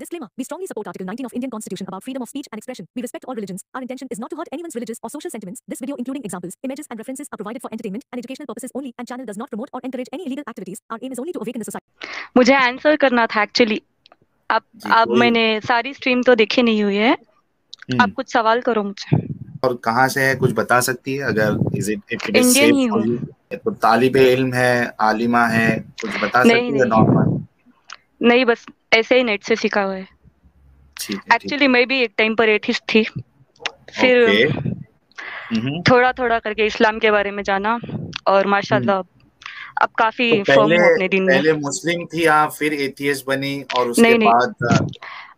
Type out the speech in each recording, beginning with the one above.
Disclaimer. We strongly support Article 19 of Indian Constitution about freedom of speech and expression. We respect all religions. Our intention is not to hurt anyone's religious or social sentiments. This video, including examples, images, and references, are provided for entertainment and educational purposes only, and channel does not promote or encourage any illegal activities. Our aim is only to awaken the society. मुझे answer करना था actually. अब मैंने सारी stream तो देखी नहीं हुई है। आप कुछ सवाल करो मुझे। और कहाँ से है कुछ बता सकती है? अगर इज इट इंडियन ही हूँ। तो तालिबे इल्म है, आलिमा है, कुछ बता सकती है? नॉर्मल नहीं, बस ऐसे ही नेट से सीखा हुआ है। एक्चुअली मैं भी एक टाइम पर एथिस्ट थी, फिर थोड़ा थोड़ा करके इस्लाम के बारे में जाना और माशाल्लाह अब काफी फर्म हूँ अपने दिन में। पहले मुस्लिम थी आप, फिर एथियस्ट बनी और उसके बाद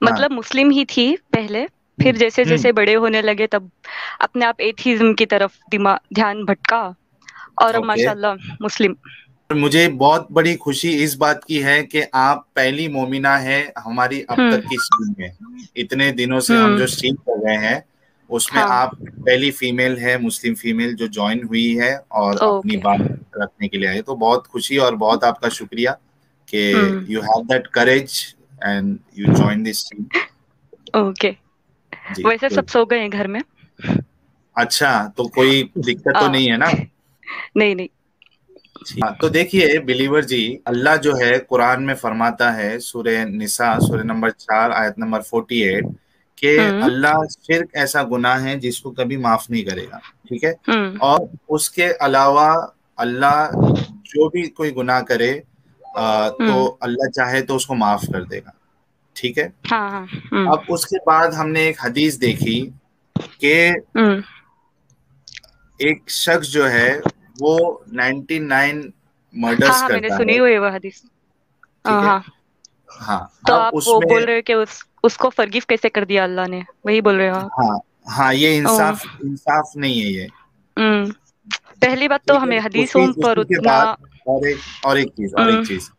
मतलब मुस्लिम ही थी पहले, फिर जैसे जैसे बड़े होने लगे तब अपने आप एथिज्म की तरफ ध्यान भटका और अब माशाल्लाह मुस्लिम। मुझे बहुत बड़ी खुशी इस बात की है कि आप पहली मोमिना है हमारी अब तक की स्ट्रीम में। इतने दिनों से हम जो स्ट्रीम कर रहे हैं उसमें आप पहली फीमेल है, मुस्लिम फीमेल जो ज्वाइन हुई है और अपनी बात रखने के लिए आई। तो बहुत खुशी और बहुत आपका शुक्रिया कि you have that courage and you join this stream. Okay, वैसे सब सो गए हैं घर में? अच्छा, तो कोई दिक्कत तो नहीं है ना? नहीं। तो देखिए बिलीवर जी, अल्लाह जो है कुरान में फरमाता है सूरह निसा सूरह नंबर 4 आयत नंबर 48 कि अल्लाह शिर्क ऐसा गुनाह है जिसको कभी माफ नहीं करेगा। ठीक है, और उसके अलावा अल्लाह जो भी कोई गुनाह करे तो अल्लाह चाहे तो उसको माफ कर देगा। ठीक है। अब उसके बाद हमने एक हदीस देखी कि एक शख्स जो है वो 99 मर्डर्स करता है। मैंने सुनी हुई है वो हदीस। तो आप वो बोल रहे हो कि उसको फॉरगिव कैसे कर दिया अल्लाह ने, वही बोल रहे हो? हाँ, ये इंसाफ नहीं है ये। पहली बात तो हमें हदीसों पर उतना और एक चीज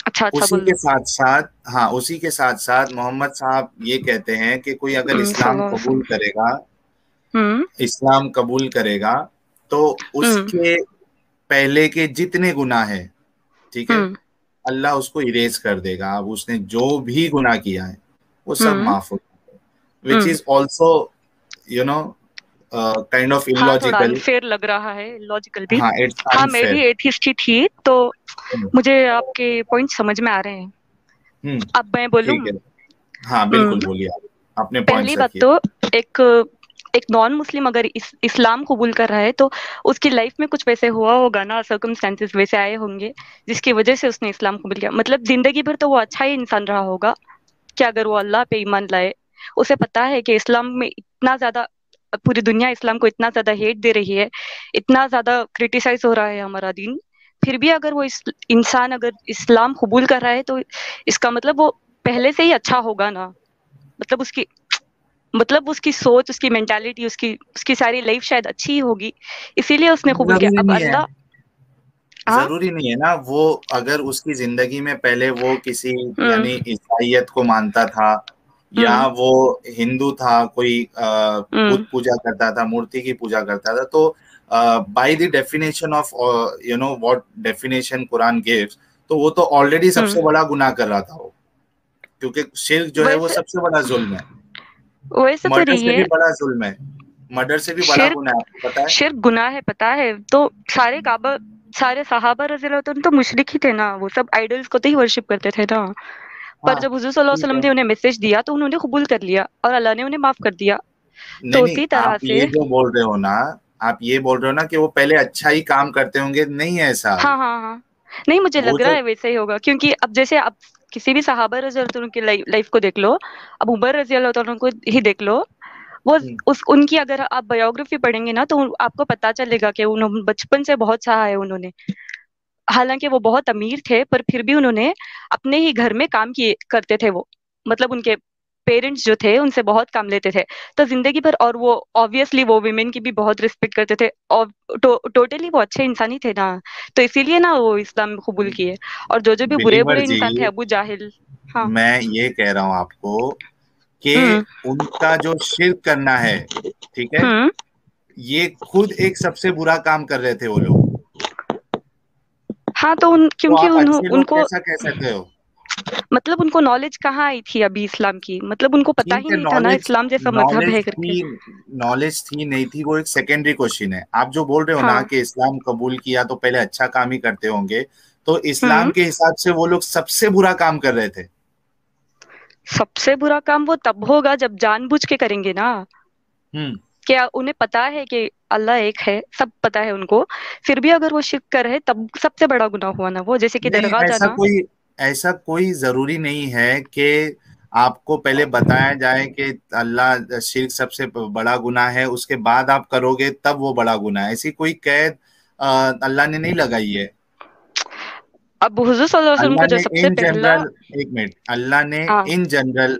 अच्छा उसी के साथ साथ मोहम्मद साहब ये कहते हैं कि कोई अगर इस्लाम कबूल करेगा तो उसके पहले के जितने गुनाह है, ठीक है, अल्लाह उसको इरेज कर देगा। अब उसने जो भी गुनाह किया है वो सब माफ हो जाएगा, which is also kind of illogical. Fair लग रहा है, लॉजिकल भी। मैं भी एथिस्ट थी तो मुझे आपके पॉइंट समझ में आ रहे हैं। अब मैं बोलूं? हाँ बिल्कुल, बोलिए अपने पहली बात तो एक नॉन मुस्लिम अगर इस्लाम कबूल कर रहा है तो उसकी लाइफ में कुछ वैसे हुआ होगा ना, सर्कमस्टेंसेस वैसे आए होंगे जिसकी वजह से उसने इस्लाम कबूल किया। मतलब जिंदगी भर तो वो अच्छा ही इंसान रहा होगा कि अगर वो अल्लाह पे ईमान लाए। उसे पता है कि इस्लाम में इतना ज्यादा, पूरी दुनिया इस्लाम को इतना ज्यादा हेट दे रही है, इतना ज्यादा क्रिटिसाइज हो रहा है हमारा दीन, फिर भी अगर वो इंसान अगर इस्लाम कबूल कर रहा है तो इसका मतलब वो पहले से ही अच्छा होगा ना। मतलब उसकी सोच, उसकी मेंटालिटी, उसकी सारी लाइफ शायद अच्छी ही होगी, इसीलिए उसने कबूल किया। अब अल्लाह जरूरी नहीं है ना, वो अगर उसकी जिंदगी में पहले वो किसी यानी ईसाईयत को मानता था या वो हिंदू था, कोई बुत पूजा करता था, मूर्ति की पूजा करता था, तो by the definition of what definition Quran gives, तो वो तो ऑलरेडी सबसे बड़ा गुनाह कर रहा था वो, क्योंकि शिर्क जो है वो सबसे बड़ा जुल्म है। वैसे तो मर्डर से भी बड़ा जुल्म है, मर्डर से भी बड़ा गुनाह है, आपको पता है? शिर्क गुनाह है, पता है। तो सारे सहाबा रज़ी अल्लाह तो मुशरिक ही थे ना, वो सब आइडल्स को तो ही वर्शिप करते थे ना। पर जब हुजूर सल्लल्लाहु अलैहि वसल्लम ने उन्हें मैसेज दिया तो उन्होंने कबूल कर लिया और अल्लाह ने उन्हें माफ कर दिया। तो उसी तरह से ये जो बोल रहे हो ना, आप ये बोल रहे हो ना कि वो पहले अच्छा ही काम करते होंगे, नहीं है ऐसा। हाँ, नहीं, मुझे लग रहा है वैसे ही होगा, क्योंकि अब जैसे आप किसी भी सहाबा रज़ी अल्लाह तआला की लाइफ को देख लो, अब उमर रज़ी अल्लाह तआला को ही देख लो, वो उनकी अगर आप बायोग्राफी पढ़ेंगे ना तो आपको पता चलेगा कि उन्होंने बचपन से बहुत सहा है उन्होंने। हालांकि वो बहुत अमीर थे पर फिर भी उन्होंने अपने ही घर में काम करते थे वो, मतलब उनके पेरेंट्स जो थे उनसे बहुत काम लेते थे तो जिंदगी भर। और वो ऑब्वियसली वो विमेन की भी बहुत रिस्पेक्ट करते थे और टोटली वो अच्छे इंसान ही थे ना, तो इसीलिए ना वो इस्लाम कबूल किए। और जो भी बुरे इंसान थे, अबू जाहिल। हाँ, मैं ये कह रहा हूँ आपको कि उनका जो शिर्क करना है, ठीक है, ये खुद एक सबसे बुरा काम कर रहे थे वो लोग। हाँ, तो क्योंकि तो आप अच्छे लोग कैसा कह सकते हो? मतलब उनको नॉलेज कहाँ आई थी अभी इस्लाम की, मतलब उनको पता ठीक ही है, नहीं था ना इस्लाम जैसा मजहब है करके। नॉलेज थी नहीं थी, वो एक सेकेंडरी क्वेश्चन है। आप जो बोल रहे हो ना हाँ। कि इस्लाम कबूल किया तो पहले अच्छा काम ही करते होंगे, तो इस्लाम हम्म। के हिसाब से वो लोग सबसे बुरा काम कर रहे थे। सबसे बुरा काम वो तब होगा जब जानबूझ के करेंगे ना। हम्म। क्या उन्हें पता है कि अल्लाह एक है, सब पता है उनको, फिर भी अगर वो शिर्क कर रहे तब सबसे बड़ा गुनाह हुआ ना वो, जैसे कि नहीं, दरगाह जाना। ऐसा कोई जरूरी नहीं है कि आपको पहले बताया जाए कि अल्लाह शिर्क सबसे बड़ा गुनाह है, उसके बाद आप करोगे तब वो बड़ा गुनाह है। ऐसी कोई कैद अल्लाह ने नहीं लगाई है। अब हुजूर सल्लल्लाहु अलैहि वसल्लम अल्लाह को जो ने सबसे इन पहला। जनरल, एक मिनट, अल्लाह ने हाँ। इन जनरल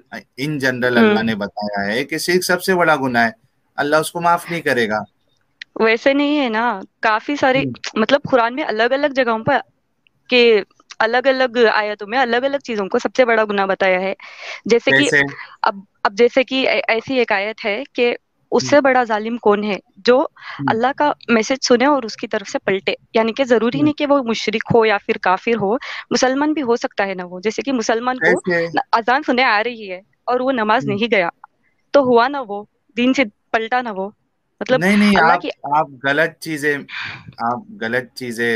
अल्लाह हम्म। ने बताया है कि शिर्क सबसे बड़ा गुनाह है, अल्लाह उसको माफ नहीं करेगा। वैसे नहीं है ना, काफी सारे, हम्म। मतलब कुरान में अलग अलग जगहों पर के अलग अलग आयतों में अलग अलग चीजों को सबसे बड़ा गुनाह बताया है। जैसे कि कैसे? अब जैसे कि ऐसी एक आयत है कि हम्म। उससे बड़ा जालिम कौन है जो हम्म। अल्लाह का मैसेज सुने और उसकी तरफ से पलटे, यानी कि जरूरी हम्म। नहीं कि वो मुशरिक हो या फिर काफिर हो, मुसलमान भी हो सकता है ना वो। जैसे कि मुसलमान को कैसे? अजान सुने आ रही है और वो नमाज हम्म। नहीं गया, तो हुआ ना वो, दीन से पलटा ना वो, मतलब नहीं नहीं, अल्लाह की। आप गलत चीजें,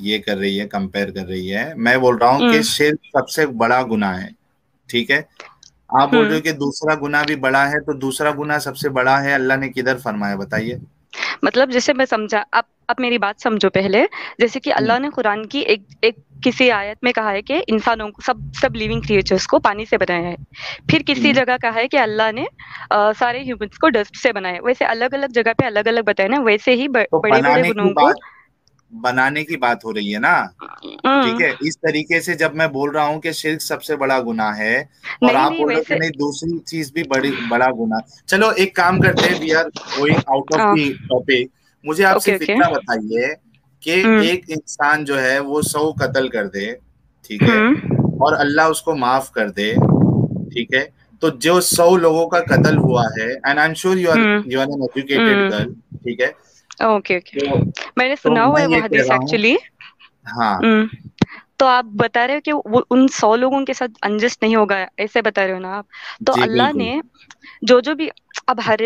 ये कर रही है, कंपेयर कर रही है। मैं बोल रहा हूँ कि हम्म। शिर्क सबसे बड़ा गुनाह है, ठीक है। आप बोल रहे हम्म। हो कि दूसरा गुनाह भी बड़ा है, तो दूसरा गुनाह सबसे बड़ा है, अल्लाह ने किधर फरमाया बताइए। मतलब जैसे मैं समझा, आप मेरी बात समझो पहले। जैसे कि हम्म। अल्लाह ने कुरान की एक एक किसी आयत में कहा है कि इंसानों को, सब सब लिविंग क्रिएचर्स को पानी से बनाया है। फिर किसी हम्म। जगह कहा है कि अल्लाह ने सारे ह्यूमंस को डस्ट से बनाया है। वैसे अलग अलग जगह पे अलग अलग बताया ना, वैसे ही तो बड़े बड़े गुनाहों को। बनाने की बात हो रही है ना, ठीक हम्म। है। इस तरीके से जब मैं बोल रहा हूँ कि शिर्क सबसे बड़ा गुनाह है, और नहीं आप नहीं बोल रहे हो कि वैसे। नहीं दूसरी चीज भी बड़ा गुनाह, चलो एक काम करते हैं, we are going out of the topic. मुझे आप ओके सिर्फ ओके। इतना बताइए कि हम्म। एक इंसान जो है वो 100 कत्ल कर दे, ठीक है, हम्म। और अल्लाह उसको माफ कर दे, ठीक है। तो जो 100 लोगों का कत्ल हुआ है, and I am sure hmm. You are an educated girl, hmm. ठीक है। Okay okay. तो मैंने तो सुना हुआ मैं है वो ये कह हदीस रहा हूँ, एक्चुअली। हाँ। हम्म। तो आप बता रहे हो कि वो उन 100 लोगों के साथ अनजस्ट नहीं होगा, ऐसे बता रहे हो ना आप? तो जी अल्लाह बिल्कुल। ने जो जो भी, अब हर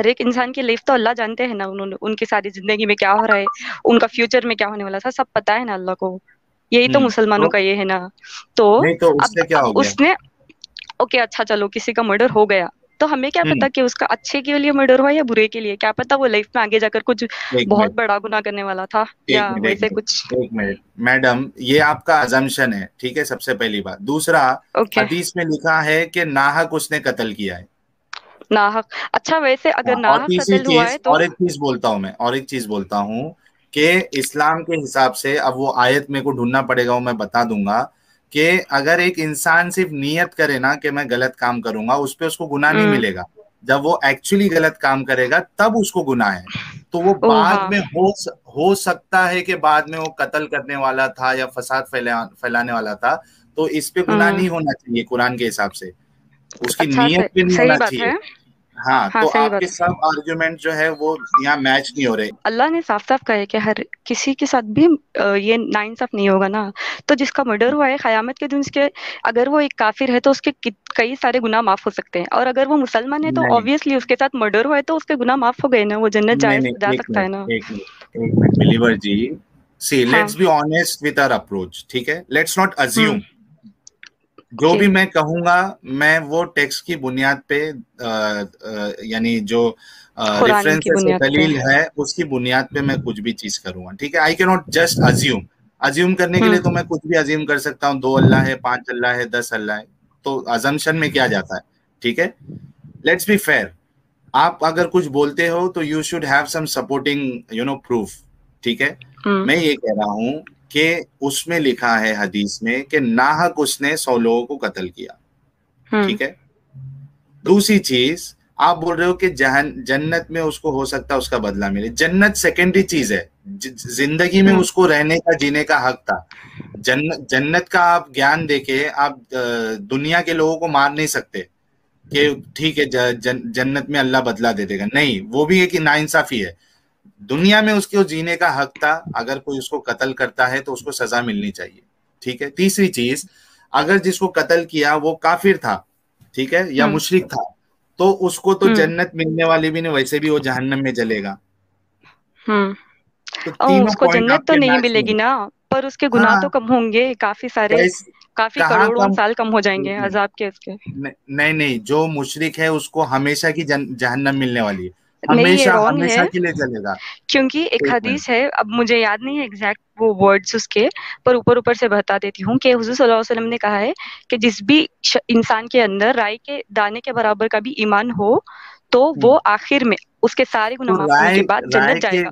एक इंसान की लाइफ तो अल्लाह जानते हैं ना, उन्होंने उनकी सारी जिंदगी में क्या हो रहा है, उनका फ्यूचर में क्या होने वाला था, सब पता है ना अल्लाह को। यही तो मुसलमानों तो का ये है ना। तो नहीं, तो अब उससे क्या अब हो गया? उसने, ओके अच्छा चलो किसी का मर्डर हो गया, तो हमें क्या पता हम्म। कि उसका अच्छे के लिए मर्डर हुआ या बुरे के लिए, क्या पता वो लाइफ में आगे जाकर कुछ एक बहुत मिनट, बड़ा गुनाह करने वाला था एक या मिनट, एक वैसे मिनट, कुछ। एक मिनट, मैडम, ये आपका अजम्पशन है, ठीक है, सबसे पहली बात। दूसरा, ओके। हदीस में लिखा है कि नाहक उसने कत्ल किया है। नाहक, अच्छा वैसे हाँ, अगर और नाहक तीसरी कत्ल हुआ है चीज, तो। और एक चीज बोलता हूं मैं, और एक चीज बोलता हूं कि इस्लाम के हिसाब से, अब वो आयत मेरे को ढूंढना पड़ेगा, वो मैं बता दूंगा, कि अगर एक इंसान सिर्फ नियत करे ना कि मैं गलत काम करूंगा, उस पे उसको गुनाह नहीं हम्म। मिलेगा। जब वो एक्चुअली गलत काम करेगा तब उसको गुनाह है। तो वो ओ बाद हाँ। में हो सकता है कि बाद में वो कत्ल करने वाला था या फसाद फैलाने वाला था, तो इस पे गुनाह हम्म। नहीं होना चाहिए कुरान के हिसाब से, उसकी अच्छा नीयत पे नहीं सही होना बात चाहिए। है। हाँ, हाँ तो सही आपके बात है। सब आर्ग्यूमेंट जो है वो यहाँ मैच नहीं हो रहे। अल्लाह ने साफ साफ कहा है कि हर किसी के साथ भी ये नाइंसाफ नहीं होगा ना। तो जिसका मर्डर हुआ है क़यामत के दिन उसके, अगर वो एक काफिर है तो उसके कई सारे गुनाह माफ हो सकते हैं, और अगर वो मुसलमान है तो नहीं ऑब्वियसली उसके साथ मर्डर हुआ है तो उसके गुनाह माफ हो गए ना, वो जन्नत नहीं जा नहीं, एक सकता है मिनट, ना। एक मिनट, एक मिनट, बिलीवर जी, सी हाँ। Let's be honest with our approach, ठीक है, लेट्स नॉट हम्म। अज्यूम। जो ओके। भी मैं कहूंगा, मैं वो टेक्स्ट की बुनियाद पे, यानी जो कुरान की रेफरेंसेस है, बुनियाद पे। दलील है, उसकी बुनियाद पे मैं कुछ भी चीज करूंगा, ठीक है। I can not just assume. Assume करने के लिए तो हम्म। मैं कुछ भी अज्यूम कर सकता हूँ, 2 अल्लाह है, 5 अल्लाह है, 10 अल्लाह है, तो अजम्पशन में क्या जाता है, ठीक है। Let's be fair. आप अगर कुछ बोलते हो तो you should have some supporting proof, ठीक है। हम्म। मैं ये कह रहा हूं कि उसमें लिखा है हदीस में कि नाहक उसने 100 लोगों को कत्ल किया, हम्म। ठीक है। दूसरी चीज, आप बोल रहे हो कि जन्नत में उसको हो सकता है उसका बदला मिले। जन्नत सेकेंडरी चीज है, जिंदगी में हम्म। उसको रहने का, जीने का हक था। जन्नत का आप ज्ञान देके आप दुनिया के लोगों को मार नहीं सकते कि ठीक है जन्नत में अल्लाह बदला दे देगा, नहीं, वो भी एक नाइंसाफी है। दुनिया में उसको जीने का हक था, अगर कोई उसको कत्ल करता है तो उसको सजा मिलनी चाहिए। ठीक है। तीसरी चीज, अगर जिसको कत्ल किया वो काफिर था, ठीक है, या मुशरिक था, तो उसको तो जन्नत मिलने वाली भी नहीं, वैसे भी वो जहन्नम में जलेगा। तो तीनों उसको पॉइंट जन्नत तो आपके नहीं मैच में मिलेगी है। ना, पर उसके गुनाह तो हाँ, कम होंगे, काफी सारे, कैसे, काफी कहाँ करोड़ों कम, साल कम हो जाएंगे एक मिनट, अजाब के उसके। नहीं नहीं, जो मुशरिक है उसको हमेशा की जहन्नम मिलने वाली है, नहीं, ये हमेशा रॉन्ग हमेशा है, के लिए जलेगा। क्योंकि एक एक मिनट, हदीस है, अब मुझे याद नहीं है एग्जैक्ट वो वर्ड्स उसके, पर ऊपर ऊपर से बता देती हूँ कि हुजूर सल्लल्लाहु अलैहि वसल्लम ने कहा है कि जिस भी इंसान के अंदर राई के दाने के बराबर का भी ईमान हो, तो वो आखिर में उसके सारे गुनाह तो माफ होने राय के बाद जन्नत राय के, जाएगा।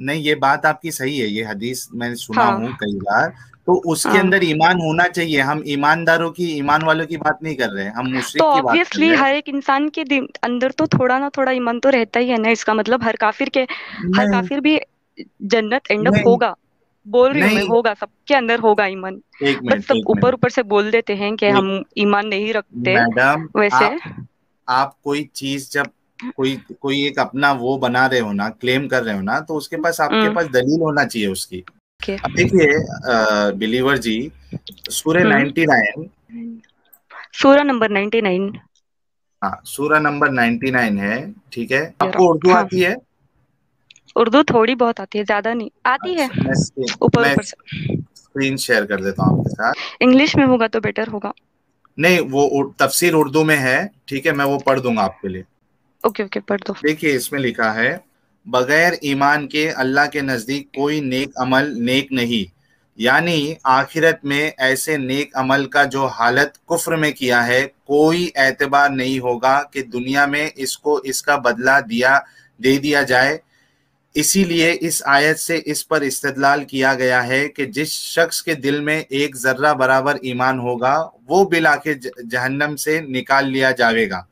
नहीं ये बात आपकी सही है, ये हदीस मैंने सुना हाँ, हूँ कई बार। तो उसके हाँ। अंदर ईमान होना चाहिए, हम ईमानदारों की, ईमान वालों की बात नहीं कर रहे हैं, हम तो मुशरिक की बात कर ऑब्वियसली रहे हैं। हर एक इंसान के अंदर तो थोड़ा ना थोड़ा ईमान तो रहता ही है ना, इसका मतलब हर नहीं काफिर भी जन्नत एंड अप नहीं होगा। बोल रही हूँ मैं, नहीं, होगा, सबके अंदर होगा ईमान। एक बस मिनट सब एक ऊपर मिनट, ऊपर से बोल देते हैं कि एक, हम ईमान नहीं रखते मैडम, वैसे। आप कोई चीज जब कोई कोई एक अपना वो बना रहे हो ना, क्लेम कर रहे हो ना, तो उसके पास, आपके हम्म। पास दलील होना चाहिए उसकी। ओके। अब देखिए बिलीवर जी, सूर्य हम्म। 99, सूरा नंबर 99। हाँ सूरह नंबर 99 है, ठीक है। जरा, आपको उर्दू हाँ, आती है? उर्दू थोड़ी बहुत आती है, ज्यादा नहीं आती है, अच्छा, ऊपर मैं ऊपर से। स्क्रीन शेयर कर देता हूँ आपके साथ। इंग्लिश में होगा तो बेटर होगा। नहीं, वो तफसीर उर्दू में है, ठीक है, मैं वो पढ़ दूंगा आपके लिए। ओके, ओके, पढ़ दो। देखिए इसमें लिखा है, बगैर ईमान के अल्लाह के नजदीक कोई नेक अमल नेक नहीं, यानी आखिरत में ऐसे नेक अमल का जो हालत कुफ्र में किया है, कोई एतबार नहीं होगा कि दुनिया में इसको इसका बदला दे दिया जाए। इसीलिए इस आयत से इस पर इस्तदलाल किया गया है कि जिस शख्स के दिल में एक जर्रा बराबर ईमान होगा, वो बिलाखिर जहन्नम से निकाल लिया जाएगा,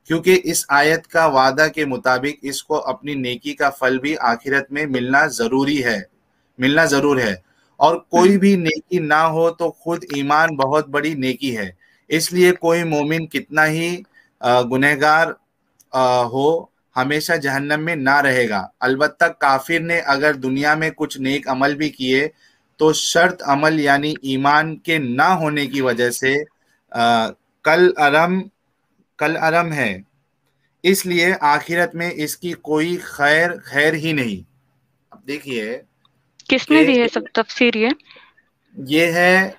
क्योंकि इस आयत का वादा के मुताबिक इसको अपनी नेकी का फल भी आखिरत में मिलना जरूर है। और कोई भी नेकी ना हो तो खुद ईमान बहुत बड़ी नेकी है। इसलिए कोई मोमिन कितना ही गुनहगार हो, हमेशा जहन्नम में ना रहेगा। अलबत्ता काफिर ने अगर दुनिया में कुछ नेक अमल भी किए, तो शर्त अमल यानी ईमान के ना होने की वजह से कल अरम है, इसलिए आखिरत में इसकी कोई खैर खैर ही नहीं। अब देखिए किसने दी है कि सब तफसीर ये? ये है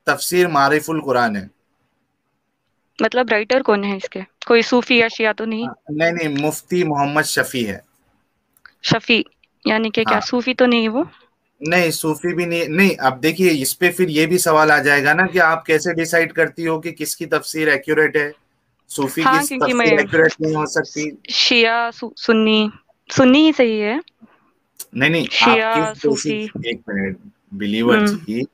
तफसीर मारिफुल कुरान है। मतलब राइटर कौन है इसके? कोई सूफी या शिया तो नहीं? नहीं नहीं, मुफ्ती मोहम्मद शफी है। शफी, यानी कि क्या हाँ, सूफी तो नहीं है वो? नहीं सूफी भी नहीं, नहीं। अब देखिए इस पे फिर ये भी सवाल आ जाएगा ना कि आप कैसे डिसाइड करती हो कि किसकी तफसीर एक्यूरेट है। सूफी की हाँ, क्योंकि तफसीर मैं एक्यूरेट नहीं हो सकती। शिया सुन्नी, सुन्नी ही सही है। नहीं नहीं, आप शिया, किस सूफी। बेसिस, एक मिनट बिलीवर हम्म। जी,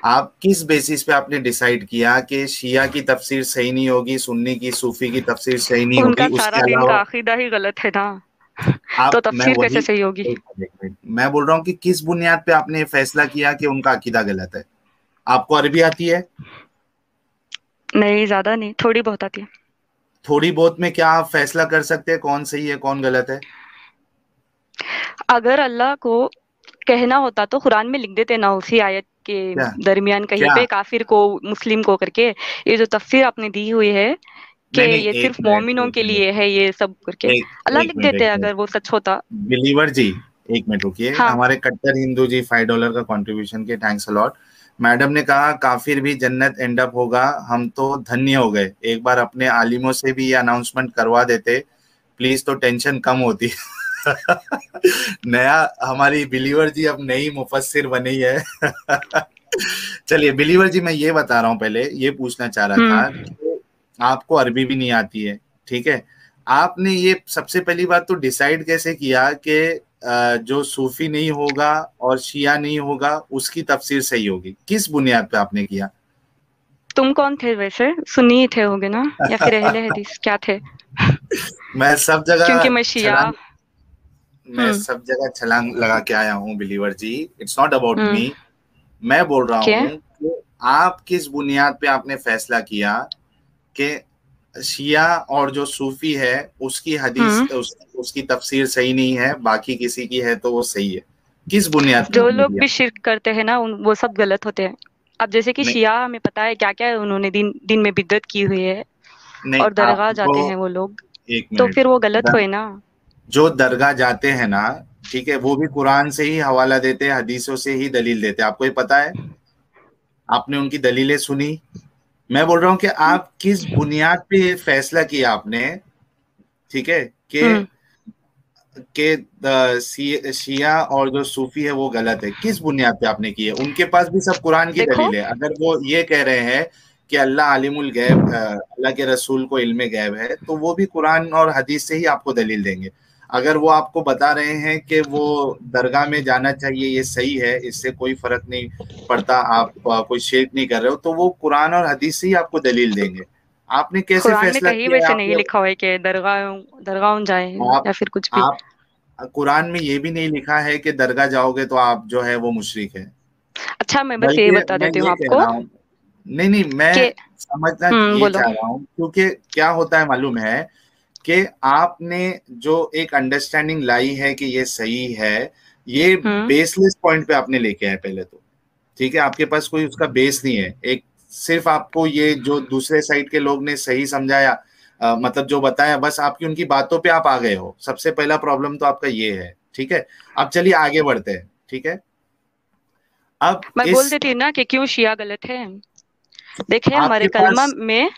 आप किस बेसिस पे आपने डिसाइड किया कि शिया की तफसीर सही नहीं होगी, सुन्नी की, सूफी की तफसीर सही नहीं उनका होगी, सारा उसके दिन का अलावा अकीदा ही गलत है ना, तो मैं तफसीर वही, कैसे सही होगी? एक मिनट, मैं बोल रहा हूँ कि किस बुनियाद पे आपने ये फैसला किया कि उनका अकीदा गलत है? आपको अरबी आती है? नहीं, ज्यादा नहीं, थोड़ी बहुत आती है। थोड़ी बहुत में क्या आप फैसला कर सकते हैं कौन सही है कौन गलत है? अगर अल्लाह को कहना होता तो कुरान में लिख देते ना, उसी आयत के क्या दरमियान कहीं क्या पे काफिर को मुस्लिम को करके। ये जो तफसीर आपने दी हुई है कि नहीं नहीं, ये एक सिर्फ मिनट मोमिनों एक के मिनट लिए है, ये सब करके एक अल्लाह एक लिख मिनट देते एक अगर मिनट, वो सच होता। बिलीवर जी, एक मिनट रुकिए। हाँ। हमारे कट्टर हिंदू जी $5 का कंट्रीब्यूशन के थैंक्स अलॉट। मैडम ने कहा काफिर भी जन्नत एंड अप होगा, हम तो धन्य हो गए। एक बार अपने आलिमों से भी ये अनाउंसमेंट करवा देते प्लीज, तो टेंशन कम होती। नया, हमारी बिलीवर जी अब नई मुफस्सिर बनी है। चलिए बिलीवर जी, मैं ये बता रहा हूँ, पहले ये पूछना चाह रहा था हम्म। कि आपको अरबी भी नहीं आती है, ठीक है। आपने ये सबसे पहली बात तो डिसाइड कैसे किया कि जो सूफी नहीं होगा और शिया नहीं होगा उसकी तफसीर सही होगी? किस बुनियाद पे आपने किया? तुम कौन थे वैसे? सुन्नी ही थे होगे ना, या फिर अहले हदीस क्या थे? मैं सब जगह क्योंकि मैं शिया। छलांग मैं हम्म। सब जगह छलांग लगा के आया हूँ believer ji. It's not about hmm. Me. मैं बोल रहा क्या? हूँ कि आप किस बुनियाद पे आपने फैसला किया कि शिया और जो सूफी है उसकी हदीस हम्म। उसकी तफसीर सही नहीं है, बाकी किसी की है तो वो सही है? किस बुनियाद पे जो आपने लोग दिया? भी शिर्क करते हैं ना वो सब गलत होते हैं। अब जैसे कि नहीं शिया, हमें पता है क्या क्या उन्होंने दिन दिन में बिद्दत की हुई है, नहीं, और दरगाह आपको जाते हैं वो लोग, एक तो मिनट, फिर वो गलत हुए ना। जो दरगाह जाते हैं ना, ठीक है, वो भी कुरान से ही हवाला देते हैं, हदीसों से ही दलील देते हैं। आपको ये पता है? आपने उनकी दलीलें सुनी? मैं बोल रहा हूँ कि आप किस बुनियाद पे ये फैसला किया आपने, ठीक है, हम्म। शिया और जो सूफी है वो गलत है? किस बुनियाद पे आपने की है? उनके पास भी सब कुरान की देखो, दलील है। अगर वो ये कह रहे हैं कि अल्लाह आलिमुल गैब, अल्लाह के रसूल को इल्मे गैब है, तो वो भी कुरान और हदीस से ही आपको दलील देंगे। अगर वो आपको बता रहे हैं कि वो दरगाह में जाना चाहिए, ये सही है, इससे कोई फर्क नहीं पड़ता, आप कोई शिर्क नहीं कर रहे हो, तो वो कुरान और हदीस से ही आपको दलील देंगे। आपने कैसे कुरान में फैसला कहीं किया है? वैसे नहीं आपने लिखा हुआ है कि दरगाह दरगाह जाए आप या फिर कुछ भी। आप कुरान में ये भी नहीं लिखा है कि दरगाह जाओगे तो आप जो है वो मुशरिक है। अच्छा, मैं बस ये बल्कि बता मैं देती हूँ ये कह आपको रहा हूँ, नहीं नहीं, कि मैं समझना ये बोलो। चाह रहा हूँ, क्योंकि क्या होता है मालूम है कि आपने जो एक अंडरस्टैंडिंग लाई है कि ये सही है, ये हम्म। बेसलेस पॉइंट पे आपने लेके आए पहले तो, ठीक है, आपके पास कोई उसका बेस नहीं है। एक सिर्फ आपको ये जो दूसरे साइड के लोग ने सही समझाया, मतलब जो बताया, बस आपकी उनकी बातों पे आप आ गए हो। सबसे पहला प्रॉब्लम तो आपका ये है, ठीक है। अब चलिए आगे बढ़ते हैं, ठीक है। अब मैं बोल इस देती हूँ ना कि क्यों शिया गलत है। देखे हमारे आपके कलमा पास, में,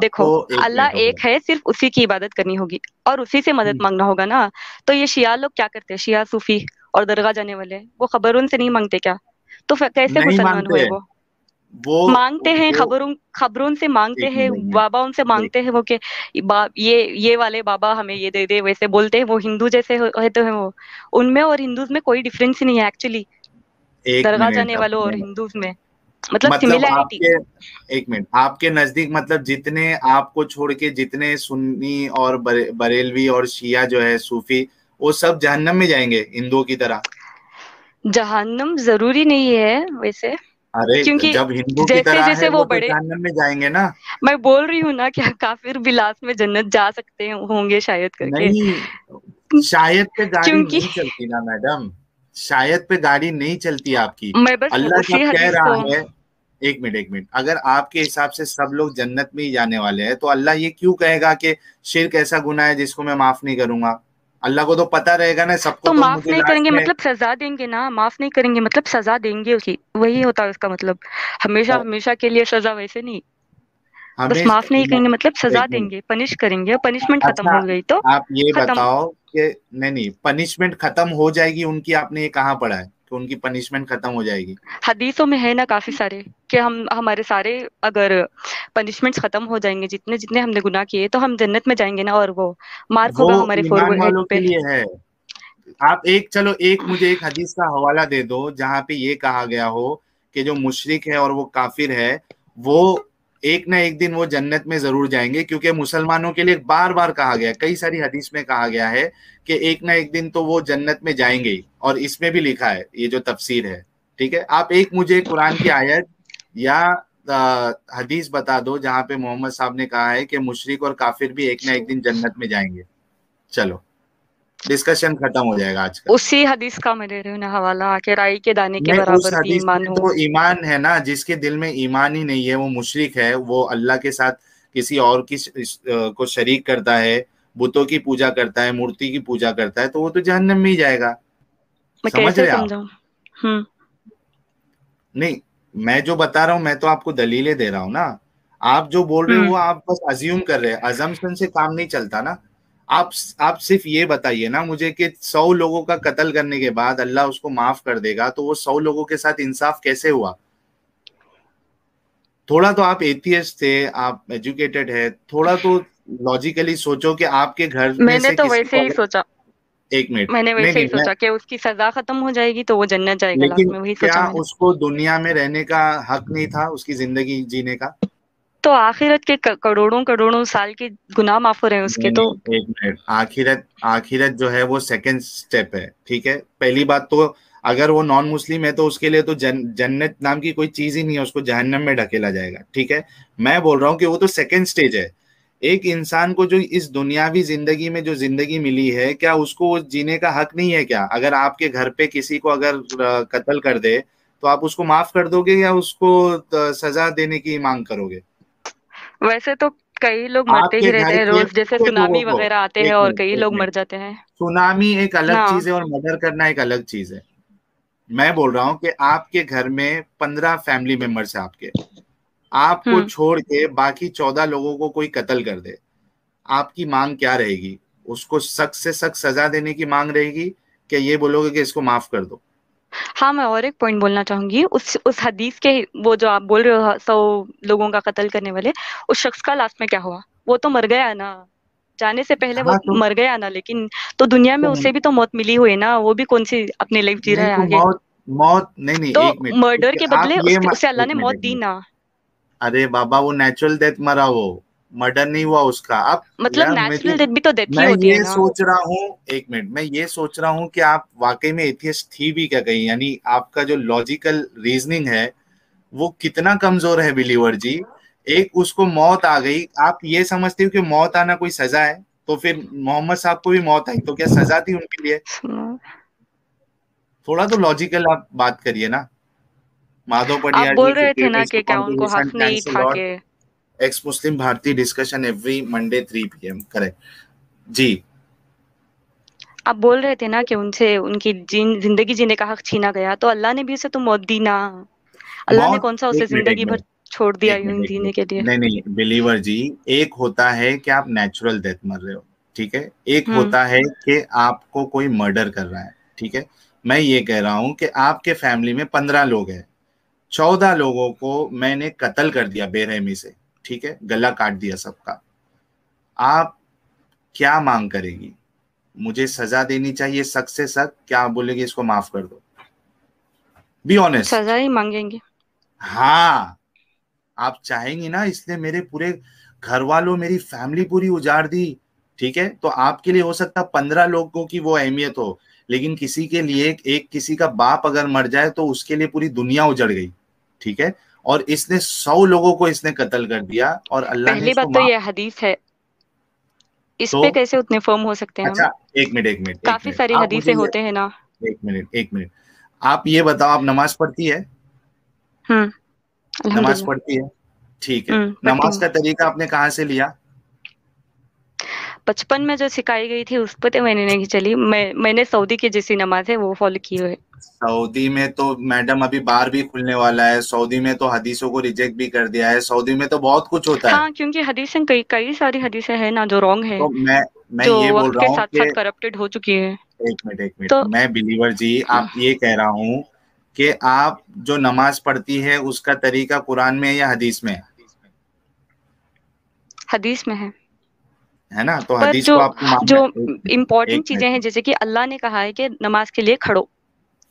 देखो, आपको एक अल्लाह मिनट हो गया। एक है, सिर्फ उसी की इबादत करनी होगी और उसी से मदद मांगना होगा ना। तो ये शिया लोग क्या करते हैं, शिया सूफी और दरगाह जाने वाले, वो खबर उनसे नहीं मांगते क्या? तो फिर कैसे नहीं मुसलमान मानते हुए हैं वो? वो मांगते हैं, वो खबरों खबरों से मांगते एक हैं, मिनट, एक मिनट, बाबा उनसे देख, मांगते हैं वो, कि ये वाले बाबा हमें ये दे दे, वैसे बोलते हैं वो हिंदू जैसे होते हैं वो। उनमें और हिंदूज में कोई डिफरेंस ही नहीं है एक्चुअली, एक दरगाह मिनट जाने वालों और अपने, हिंदूज में, मतलब मतलब सिमिलैरिटी। आपके, एक मिनट, आपके नजदीक मतलब जितने आपको छोड़ के जितने सुन्नी और बरेलवी और शिया जो है सूफी, वो सब जहन्नम में जाएंगे हिंदुओं की तरह? जहन्नम जरूरी नहीं है वैसे, अरे क्योंकि जब हिंदू की जैसे तरह है जैसे वो वो तो बड़े, जहन्नम में जाएंगे ना। मैं बोल रही हूँ ना, क्या काफिर भी लास्ट में जन्नत जा सकते होंगे शायद करके। नहीं, शायद पे गाड़ी क्योंकि नहीं चलती ना मैडम, शायद पे गाड़ी नहीं चलती आपकी। मैं बस अल्लाह उसी जब कह हदीस रहा को, है, एक मिनट एक मिनट, अगर आपके हिसाब से सब लोग जन्नत में ही जाने वाले हैं, तो अल्लाह ये क्यों कहेगा कि शिर्क ऐसा गुनाह है जिसको मैं माफ नहीं करूंगा? अल्लाह को तो पता रहेगा ना सबको, तो तो माफ मुझे नहीं लास्ट करेंगे में मतलब सजा देंगे ना, माफ नहीं करेंगे मतलब सजा देंगे उसी, वही होता है उसका मतलब। हमेशा हमेशा के लिए सजा वैसे नहीं, बस हमें, माफ नहीं करेंगे मतलब एक सजा मिनट, देंगे, पनिश करेंगे, पनिशमेंट खत्म अच्छा, हो गई तो आप ये खत्म। बताओ कि नहीं नहीं, पनिशमेंट खत्म हो जाएगी उनकी, आपने ये कहाँ पढ़ा है कि उनकी पनिशमेंट खत्म हो जाएगी? हदीसों में है ना काफी सारे, कि हम हमारे सारे अगर पनिशमेंट्स खत्म हो जाएंगे, जितने जितने हमने गुनाह किए, तो हम जन्नत में जाएंगे ना, और वो मार्क वो होगा हमारे ईमान फोरहेड वालों के पे। लिए है। आप एक, चलो एक मुझे एक हदीस का हवाला दे दो जहां पे ये कहा गया हो कि जो मुशरिक है और वो काफिर है, वो एक ना एक दिन वो जन्नत में जरूर जाएंगे, क्योंकि मुसलमानों के लिए बार बार कहा गया है, कई सारी हदीस में कहा गया है कि एक ना एक दिन तो वो जन्नत में जाएंगे ही, और इसमें भी लिखा है, ये जो तफसीर है, ठीक है। आप एक मुझे कुरान की आयत या हदीस बता दो जहां पे मोहम्मद साहब ने कहा है कि मुशरिक और काफिर भी एक ना एक दिन जन्नत में जाएंगे। चलो, डिस्कशन खत्म हो जाएगा आज का। उसी हदीस का मैं दे रही हूँ ना हवाला, कि राई के दाने के नहीं, उस बराबर भी हदीस ईमान में हो। तो ईमान है ना, जिसके दिल में ईमान ही नहीं है वो मुशरिक है, वो अल्लाह के साथ किसी और की को शरीक करता है, बुतों की पूजा करता है, मूर्ति की पूजा करता है, तो वो तो जहन्नम में ही जाएगा। मैं समझ कैसे रहे आप? समझाऊं? हम्म। नहीं, मैं जो बता रहा हूँ मैं तो आपको दलीलें दे रहा हूँ ना। आप जो बोल रहे हो हम्म। वो आप बस अज्यूम कर रहे हैं, अजम्पशन से काम नहीं चलता ना। आप आप सिर्फ ये बताइए ना मुझे कि 100 लोगों का कत्ल करने के बाद अल्लाह उसको माफ कर देगा, तो वो 100 लोगों के साथ इंसाफ कैसे हुआ? थोड़ा तो आप एथियस्ट थे, आप एजुकेटेड है, थोड़ा तो लॉजिकली सोचो कि आपके घर में मैंने से तो किसी वैसे को ही अगर, सोचा, एक मिनट, मैंने नहीं वैसे नहीं, ही मैं, सोचा कि उसकी सजा खत्म हो जाएगी तो वो जन्नत जाएगा लास्ट लेकिन में, वही सोचा क्या मैंने। उसको दुनिया में रहने का हक नहीं था, उसकी जिंदगी जीने का? तो आखिरत के करोड़ों करोड़ों साल के गुनाह माफ हो रहे हैं उसके नहीं तो। नहीं, एक मिनट, आखिरत, आखिरत जो है वो सेकंड स्टेप है, ठीक है। पहली बात तो, अगर वो नॉन मुस्लिम है तो उसके लिए तो जन्नत नाम की कोई चीज ही नहीं है, उसको जहन्नम में ढकेला जाएगा, ठीक है। मैं बोल रहा हूँ कि वो तो सेकंड स्टेज है। एक इंसान को जो इस दुनियावी जिंदगी में जो जिंदगी मिली है, क्या उसको वो जीने का हक नहीं है क्या? अगर आपके घर पे किसी को अगर कत्ल कर दे तो आप उसको माफ कर दोगे या उसको सजा देने की मांग करोगे? वैसे तो कई लोग मरते आपके ही रहते घर हैं के रोज, जैसे पूरे लोगों सुनामी को, वगैरह आते हैं एक और मिनट कई एक लोग मिनट, मर जाते हैं सुनामी एक अलग ना। चीज है और मर्डर करना एक अलग चीज है। मैं बोल रहा हूँ कि आपके घर में 15 फैमिली मेंबर्स है आपके, आपको हम्म। छोड़ के बाकी 14 लोगों को कोई कत्ल कर दे, आपकी मांग क्या रहेगी? उसको सख्त से सख्त सजा देने की मांग रहेगी कि ये बोलोगे कि इसको माफ कर दो? हाँ, मैं और एक पॉइंट बोलना चाहूंगी, उस हदीस के, वो जो आप बोल रहे हो 100 लोगों का कत्ल करने वाले, उस शख्स का लास्ट में क्या हुआ? वो तो मर गया ना, जाने से पहले वो हाँ तो मर गया ना, लेकिन तो दुनिया में उसे भी तो मौत मिली हुई है ना, वो भी कौन सी अपनी लाइफ जी रहा नहीं है तो आगे। मौत, नहीं नहीं, तो एक मर्डर मिनट, के आप बदले ये उसे अल्लाह एक ने मिनट मौत एक दी मिनट, ना। अरे बाबा वो नेचुरल डेथ मरा, वो मर्डर नहीं हुआ उसका। अब मतलब यार नेचुरल डेथ भी तो डेथ ही मैं होती है ये ना। सोच रहा हूँ, एक मिनट, मैं ये सोच रहा हूँ कि आप वाकई में एथियस्ट थी भी क्या कहीं? यानी आपका जो लॉजिकल रीजनिंग है वो कितना कमजोर है बिलीवर जी। एक उसको मौत आ गई, आप ये समझते हो कि मौत आना कोई सजा है? तो फिर मोहम्मद साहब को भी मौत आई तो क्या सजा थी उनके लिए? थोड़ा तो लॉजिकल आप बात करिए ना। माधव आप पटियार जी बोल की रहे थे ना पेरेंट्स कि क्या उनको कॉन्ट्रीब्यूशन हक नहीं कैंसिल था और कि, एक्स मुस्लिम भारतीय discussion every Monday 3 PM, correct ji. आप बोल रहे थे ना कि उनसे उनकी जिंदगी जीने का हक छीना गया, तो अल्लाह ने भी उसे तो मौत दी ना। अल्लाह ने मौत, कौन सा एक उसे मिनट एक जिंदगी भर मिनट छोड़ दिया एक मिनट यूं एक जीने मिनट, के लिए। नहीं नहीं बिलीवर जी, एक होता है कि आप नेचुरल डेथ मर रहे हो, ठीक है, एक हम्म। होता है कि आपको कोई मर्डर कर रहा है, ठीक है। मैं ये कह रहा हूं कि आपके फैमिली में 15 लोग हैं, 14 लोगों को मैंने कत्ल कर दिया बेरहमी से, ठीक है, गला काट दिया सबका। आप क्या मांग करेगी? मुझे सजा देनी चाहिए सख्त से सख्त, क्या आप बोलेगी इसको माफ कर दो? बी सजा ऑनेस्ट। ही मांगेंगे। हाँ, आप चाहेंगी ना, इसलिए मेरे पूरे घर वालों, मेरी फैमिली पूरी उजाड़ दी, ठीक है। तो आपके लिए हो सकता है 15 लोगों की वो अहमियत हो, लेकिन किसी के लिए, एक किसी का बाप अगर मर जाए तो उसके लिए पूरी दुनिया उजड़ गई, ठीक है। और इसने 100 लोगों को इसने कत्ल कर दिया और अल्लाह ने पहली इसको बात तो माफ। ये हदीस है, इस तो पे कैसे उतने फर्म हो सकते हैं हम? अच्छा, एक मिनट एक मिनट एक काफी मिनट, सारी आप मुझे हदीसें ये, होते हैं ना। एक मिनट एक मिनट, आप ये बताओ, आप नमाज पढ़ती है? हम्म। नमाज अल्हम्दुलिल्लाह। पढ़ती है, ठीक है। पढ़ती नमाज हूँ। का तरीका आपने कहाँ से लिया? बचपन में जो सिखाई गई थी उस पर तो मैंने नहीं चली, मैंने सऊदी की जैसी नमाज है वो फॉलो की हुई है। सऊदी में तो मैडम अभी बार भी खुलने वाला है, सऊदी में तो हदीसों को रिजेक्ट भी कर दिया है, सऊदी में तो बहुत कुछ होता है। हाँ, क्योंकि हदीसें कई कई सारी हदीसें हैं ना जो रॉन्ग है, तो मैं जो ये बोल वक्त रहा के हूँ साथ कि, साथ करप्टेड हो चुकी है। एक मिनट, तो मैं बिलीवर जी, आप ये कह रहा हूँ कि आप जो नमाज पढ़ती है उसका तरीका कुरान में है या हदीस में हदीस में है। है ना? तो पर हदीस जो को आपको मानना जो है। एक इम्पोर्टेंट चीजें हैं, मिनट, जैसे कि अल्लाह ने कहा है कि नमाज के लिए खड़ो,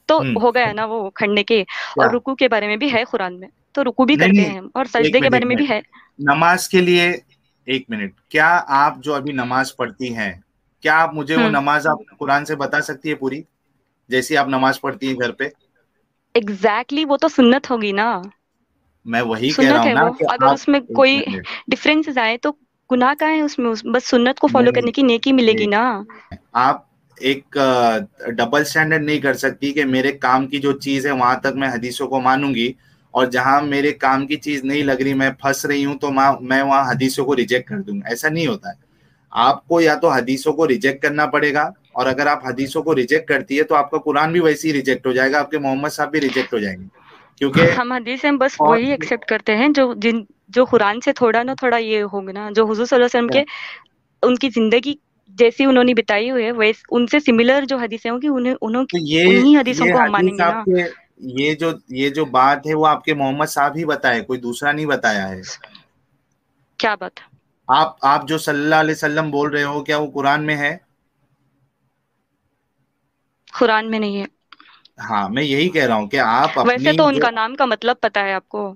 तो हो गया ना वो खड़ने के। क्या? और रुकू के बारे में भी है कुरान में, तो रुकू भी नहीं करते नहीं, हैं हम, और सजदे के एक बारे में भी मिनट, है। नमाज के लिए, एक मिनट, क्या आप जो अभी नमाज पढ़ती हैं, क्या आप मुझे वो हम्म। नमाज आप कुरान से बता सकती है पूरी, जैसी आप नमाज पढ़ती हैं घर पे? एग्जैक्टली, वो तो सुन्नत होगी ना। मैं वही कह रहा सुन्नत हूँ है ना वो, कि अगर आप, उसमें एक कोई मिनट, डिफरेंसेस आए तो गुनाह का है उसमें, बस सुन्नत को फॉलो नहीं, करने की नेकी मिलेगी एक, ना। आप एक डबल स्टैंडर्ड नहीं कर सकती कि मेरे काम की जो चीज है वहां तक मैं हदीसों को मानूंगी, और जहां मेरे काम की चीज नहीं लग रही, मैं फंस रही हूं, तो मैं वहां हदीसों को रिजेक्ट कर दूंगा। ऐसा नहीं होता है। आपको या तो हदीसों को रिजेक्ट करना पड़ेगा, और अगर आप हदीसों को रिजेक्ट करती है तो आपका कुरान भी वैसे ही रिजेक्ट हो जाएगा, आपके मोहम्मद साहब भी रिजेक्ट हो जाएंगे, क्योंकि हम हदीस में बस और वही एक्सेप्ट करते हैं जो कुरान से थोड़ा ना थोड़ा ये होगा ना, जो हुजूर सल्लल्लाहु अलैहि वसल्लम के उनकी जिंदगी जैसी उन्होंने बिताई हुई है, वैसे उनसे सिमिलर जो हदीसें होंगी उन्हें तो उन्हीं हदीसों ये को हम हदीस मानेंगे ना। आपके, ये जो बात है वो आपके मोहम्मद साहब ही बताए, कोई दूसरा नहीं बताया है। क्या बात? आप जो सल्लल्लाहु अलैहि वसल्लम बोल रहे हो, क्या वो कुरान में है? कुरान में नहीं है। हाँ, मैं यही कह रहा हूँ कि आप वैसे अपनी तो जो, उनका नाम का मतलब पता है आपको? वो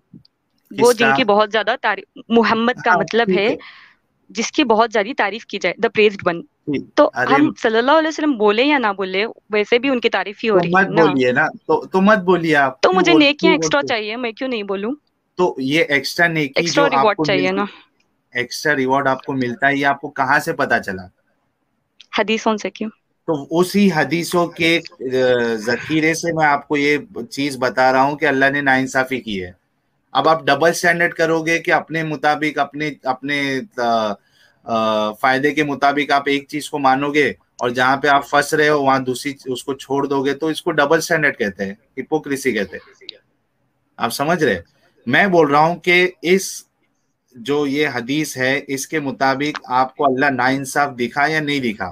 किसका? जिनकी बहुत ज्यादा तारीफ, मोहम्मद का हाँ मतलब ठीक है है, जिसकी बहुत ज्यादा तारीफ की जाए, द प्रेज्ड वन। ठीक। तो अरे हम सल्लल्लाहु अलैहि वसल्लम बोले या ना बोले, वैसे भी उनकी तारीफ ही हो तो रही मत है ना। बोलिए ना, तो मत बोलिए, आप तो मुझे नेकियां क्यों एक्स्ट्रा बोलते हो? चाहिए, मैं क्यों नहीं बोलूं? तो ये एक्स्ट्रा नेकी एक्स्ट्रा जो रिवॉर्ड आपको चाहिए मिलती, ना। एक्स्ट्रा रिवॉर्ड आपको मिलता है, ये आपको कहाँ से पता चला? हदीसों से। क्यों? तो उसी हदीसों के जखीरे से मैं आपको ये चीज बता रहा हूँ कि अल्लाह ने नाइंसाफी की है। अब आप डबल स्टैंडर्ड करोगे कि अपने मुताबिक, अपने अपने फायदे के मुताबिक आप एक चीज को मानोगे और जहां पे आप फंस रहे हो वहां दूसरी उसको छोड़ दोगे, तो इसको डबल स्टैंडर्ड कहते हैं, हिपोक्रेसी कहते हैं। आप समझ रहे? मैं बोल रहा हूं कि इस जो ये हदीस है इसके मुताबिक आपको अल्लाह नाइंसाफ दिखा या नहीं दिखा?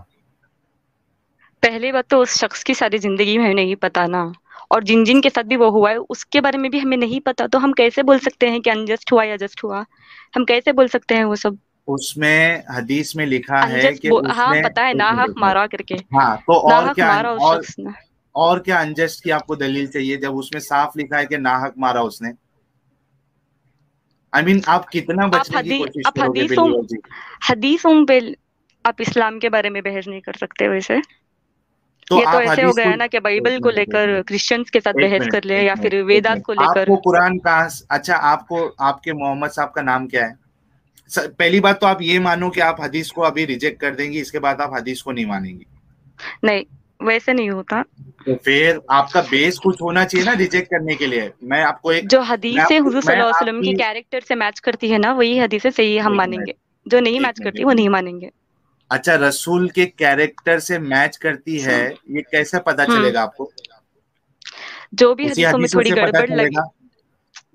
पहली बात तो उस शख्स की सारी जिंदगी में हमें नहीं पता ना, और जिन जिन के साथ भी वो हुआ है उसके बारे में भी हमें नहीं पता, तो हम कैसे बोल सकते हैं कि अनजस्ट हुआ या जस्ट हुआ? हम कैसे बोल सकते हैं वो सब? उसमें हदीस में लिखा है कि हाँ उसने, पता है, एक नाहक मिनट में, मारा करके, हाँ तो और नाहक क्या, मारा उस शख्स ने। और क्या अनजस्ट की आपको दलील चाहिए जब उसमें साफ लिखा है कि नाहक मारा उसने? I mean, आप कितना बचने की कोशिश आप करोगे बिलीवर जी? हदीसों पे आप इस्लाम के बारे में बहस नहीं कर सकते वैसे। तो ये तो आप ऐसे हो हदीस को, गया ना कि बाइबल को लेकर क्रिश्चियंस के साथ बहस कर ले, एक या मिनट फिर एक वेदास मिनट, को लेकर। आपको कुरान कहाँ अच्छा, आपको आपके मोहम्मद साहब का नाम क्या है? पहली बात तो आप ये मानो कि आप हदीस को अभी रिजेक्ट कर देंगी, इसके बाद आप हदीस को नहीं मानेंगी। नहीं, वैसे नहीं होता। तो फिर आपका बेस कुछ होना चाहिए ना रिजेक्ट करने के लिए। जो हदीसें हुजूर मैं सल्लल्लाहु अलैहि वसल्लम के आपकी, कैरेक्टर से मैच करती है ना, वही हदीसें सही हम एक मिनट मानेंगे। जो नहीं एक मैच मिनट करती एक वो मिनट नहीं मानेंगे। अच्छा, रसूल के कैरेक्टर से मैच करती है, ये कैसे पता हम्म। चलेगा आपको? जो भी उसी हदीसों में हदीसों थोड़ी से पता गड़बड़ लगे, चलेगा।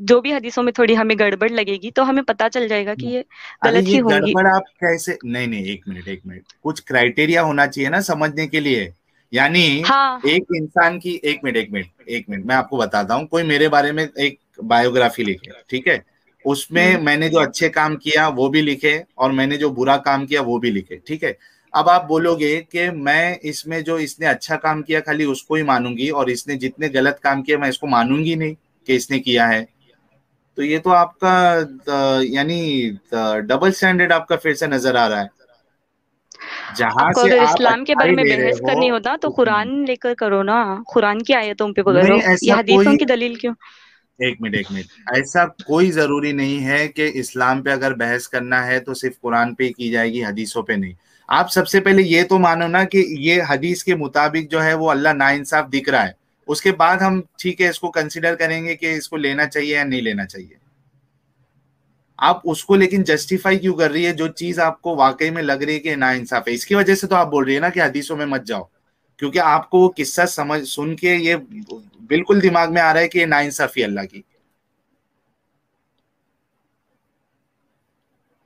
जो भी हदीसों में थोड़ी हमें गड़बड़ लगेगी तो हमें पता चल जाएगा कि ये अरे गलत ये ही होंगी। गड़बड़ आप कैसे, नहीं नहीं, एक मिनट, कुछ क्राइटेरिया होना चाहिए ना समझने के लिए। यानी हाँ। एक इंसान की, एक मिनट मैं आपको बताता हूँ। कोई मेरे बारे में एक बायोग्राफी लिखे, ठीक है, उसमें हम्म। मैंने जो अच्छे काम किया वो भी लिखे और मैंने जो बुरा काम किया वो भी लिखे, ठीक है। अब आप बोलोगे कि मैं इसमें जो इसने अच्छा काम किया खाली उसको ही मानूंगी और इसने जितने गलत काम किया मैं इसको मानूंगी नहीं कि इसने किया है, तो ये तो आपका यानी डबल स्टैंडर्ड आपका फिर से नजर आ रहा है। जहां आपको से अगर आप इस्लाम के बारे अच्छाई में ले रहे बहस हो, करनी होता तो कुरान लेकर करो ना, कुरान की आयतों पे नहीं करो, ये ऐसा हदीसों कोई, की दलील क्यों? एक मिनट, ऐसा कोई जरूरी नहीं है कि इस्लाम पे अगर बहस करना है तो सिर्फ कुरान पे ही की जाएगी, हदीसों पे नहीं। आप सबसे पहले ये तो मानो ना कि ये हदीस के मुताबिक जो है वो अल्लाह नाइंसाफ दिख रहा है, उसके बाद हम ठीक है इसको कंसिडर करेंगे कि इसको लेना चाहिए या नहीं लेना चाहिए। आप उसको लेकिन जस्टिफाई क्यों कर रही है? जो चीज आपको वाकई में लग रही है कि नाइंसाफ है, इसकी वजह से तो आप बोल रही है ना कि हदीसों में मत जाओ, क्योंकि आपको वो किस्सा समझ सुन के ये बिल्कुल दिमाग में आ रहा है कि ये नाइंसाफी अल्लाह की।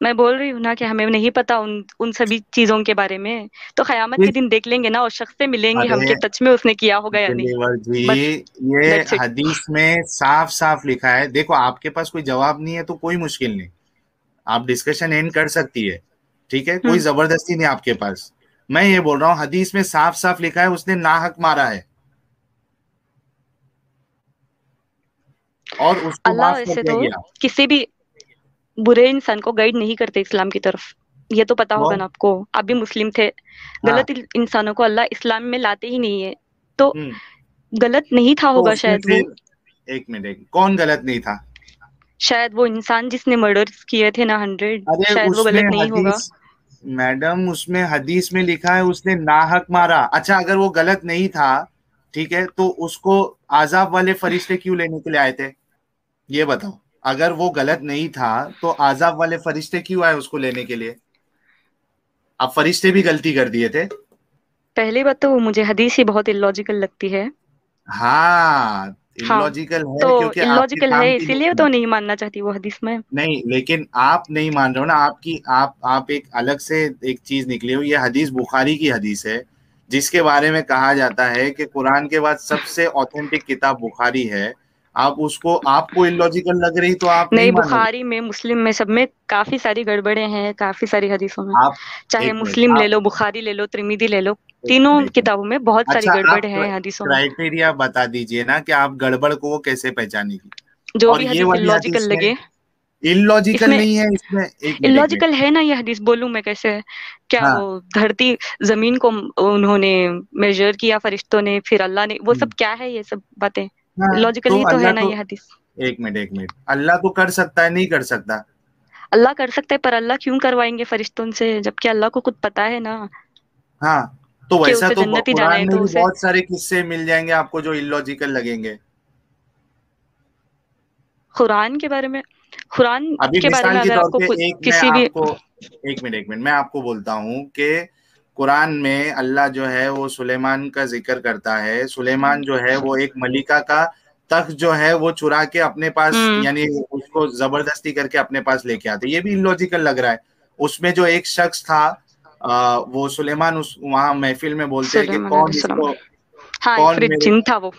मैं बोल रही हूँ ना कि हमें नहीं पता उन उन सभी चीजों के बारे में, तो कयामत के फिर दिन देख लेंगे ना, उस शख्स से मिलेंगे हम अरे कि सच में उसने किया होगा या नहीं। दिलेवर जी, बस, ये दैट्स इट। हदीस में साफ साफ लिखा है। देखो आपके पास कोई जवाब नहीं है तो कोई मुश्किल नहीं, आप डिस्कशन एंड कर सकती है, ठीक है, कोई हम्म। जबरदस्ती नहीं आपके पास। मैं ये बोल रहा हूँ हदीस में साफ साफ लिखा है उसने नाहक मारा है और उसको अल्लाह माफ कर वैसे दिया तो गया। किसी भी बुरे इंसान को गाइड नहीं करते इस्लाम की तरफ, ये तो पता होगा वो ना आपको, आप भी मुस्लिम थे। हाँ। गलत इंसानों को अल्लाह इस्लाम में लाते ही नहीं है, तो हम्म। गलत नहीं था तो होगा उसमें शायद वो। फिर एक मिनट, कौन गलत नहीं था? शायद वो इंसान जिसने मर्डर किए थे ना 100, अरे शायद वो उसमें गलत नहीं होगा। हदीस, मैडम उसमें हदीस में लिखा है उसने नाहक मारा। अच्छा अगर वो गलत नहीं था, ठीक है, तो उसको आजाब वाले फरिश्ते क्यों लेने के लिए आए थे? ये बताओ, अगर वो गलत नहीं था तो आजाब वाले फरिश्ते क्यों आए उसको लेने के लिए? अब फरिश्ते भी गलती कर दिए थे। पहली बात तो वो मुझे हदीस ही बहुत इलॉजिकल लगती है। हाँ, हाँ, इलॉजिकल तो है क्योंकि आपके इलॉजिकल काम है की इसीलिए नहीं। तो नहीं मानना चाहती वो हदीस में। नहीं लेकिन आप नहीं मान रहे हो ना, आपकी आप एक अलग से एक चीज निकली हो। ये हदीस बुखारी की हदीस है जिसके बारे में कहा जाता है कि कुरान के बाद सबसे ऑथेंटिक किताब बुखारी है। आप उसको, आपको इलॉजिकल लग रही तो आप नहीं नहीं, मानोगे। बुखारी में, मुस्लिम में, सब में काफी सारी गड़बड़े हैं, काफी सारी हदीसों में। आप चाहे एक मिनट, मुस्लिम ले आप लो, बुखारी ले लो, तिरमिजी ले लो, एक तीनों मिनट, एक मिनट। किताबों में बहुत सारी अच्छा गड़बड़ आप हैं हदीसों में। क्राइटेरिया बता दीजिए ना कि आप गड़बड़ को वो कैसे पहचानेगी। जो और भी ये हदीस वाली इलॉजिकल हदीस में लगे इलॉजिकल इसमें। नहीं है, इसमें एक मिनट। इलॉजिकल है ना ये हदीस, बोलूं मैं कैसे? क्या हाँ। वो धरती, जमीन को उन्होंने मेजर किया फरिश्तों ने, फिर अल्लाह ने, वो सब क्या है ये सब बातें? हाँ इलॉजिकल तो ही तो है अल्लाह ना तो, ये हदीस। एक मिनट, अल्लाह तो कर सकता है, नहीं कर सकता? अल्लाह कर सकते हैं, पर अल्लाह क्यों करवाएंगे फरिश्तों से, जबकि अल्लाह को खुद पता है ना हाँ, तो कि वैसा उसे तो जन्नत ही जाना कुरान है, में तो भी उसे बहुत सारे किस्से मिल जाएंगे आपको जो इलॉजिकल लगेंगे। कुरान के बारे में कुरान अभी के बारे मिसाल में के अगर तौर आपको पे कुछ एक मैं किसी भी आपको एक मिनट मैं आपको बोलता हूँ कि कुरान में अल्लाह जो है वो सुलेमान का जिक्र करता है। सुलेमान जो है वो एक मलिका का तख्त जो है वो चुरा के अपने पास, हम्म यानी उसको जबरदस्ती करके अपने पास लेके आते। ये भी इलॉजिकल लग रहा है। उसमें जो एक शख्स था, वो सुलेमान, उस वहां महफिल में बोलते हैं कि सुलेमान कौन अलैहिस्सलाम, इसको, हाँ कौन इफरित मेरे, जिन था वो,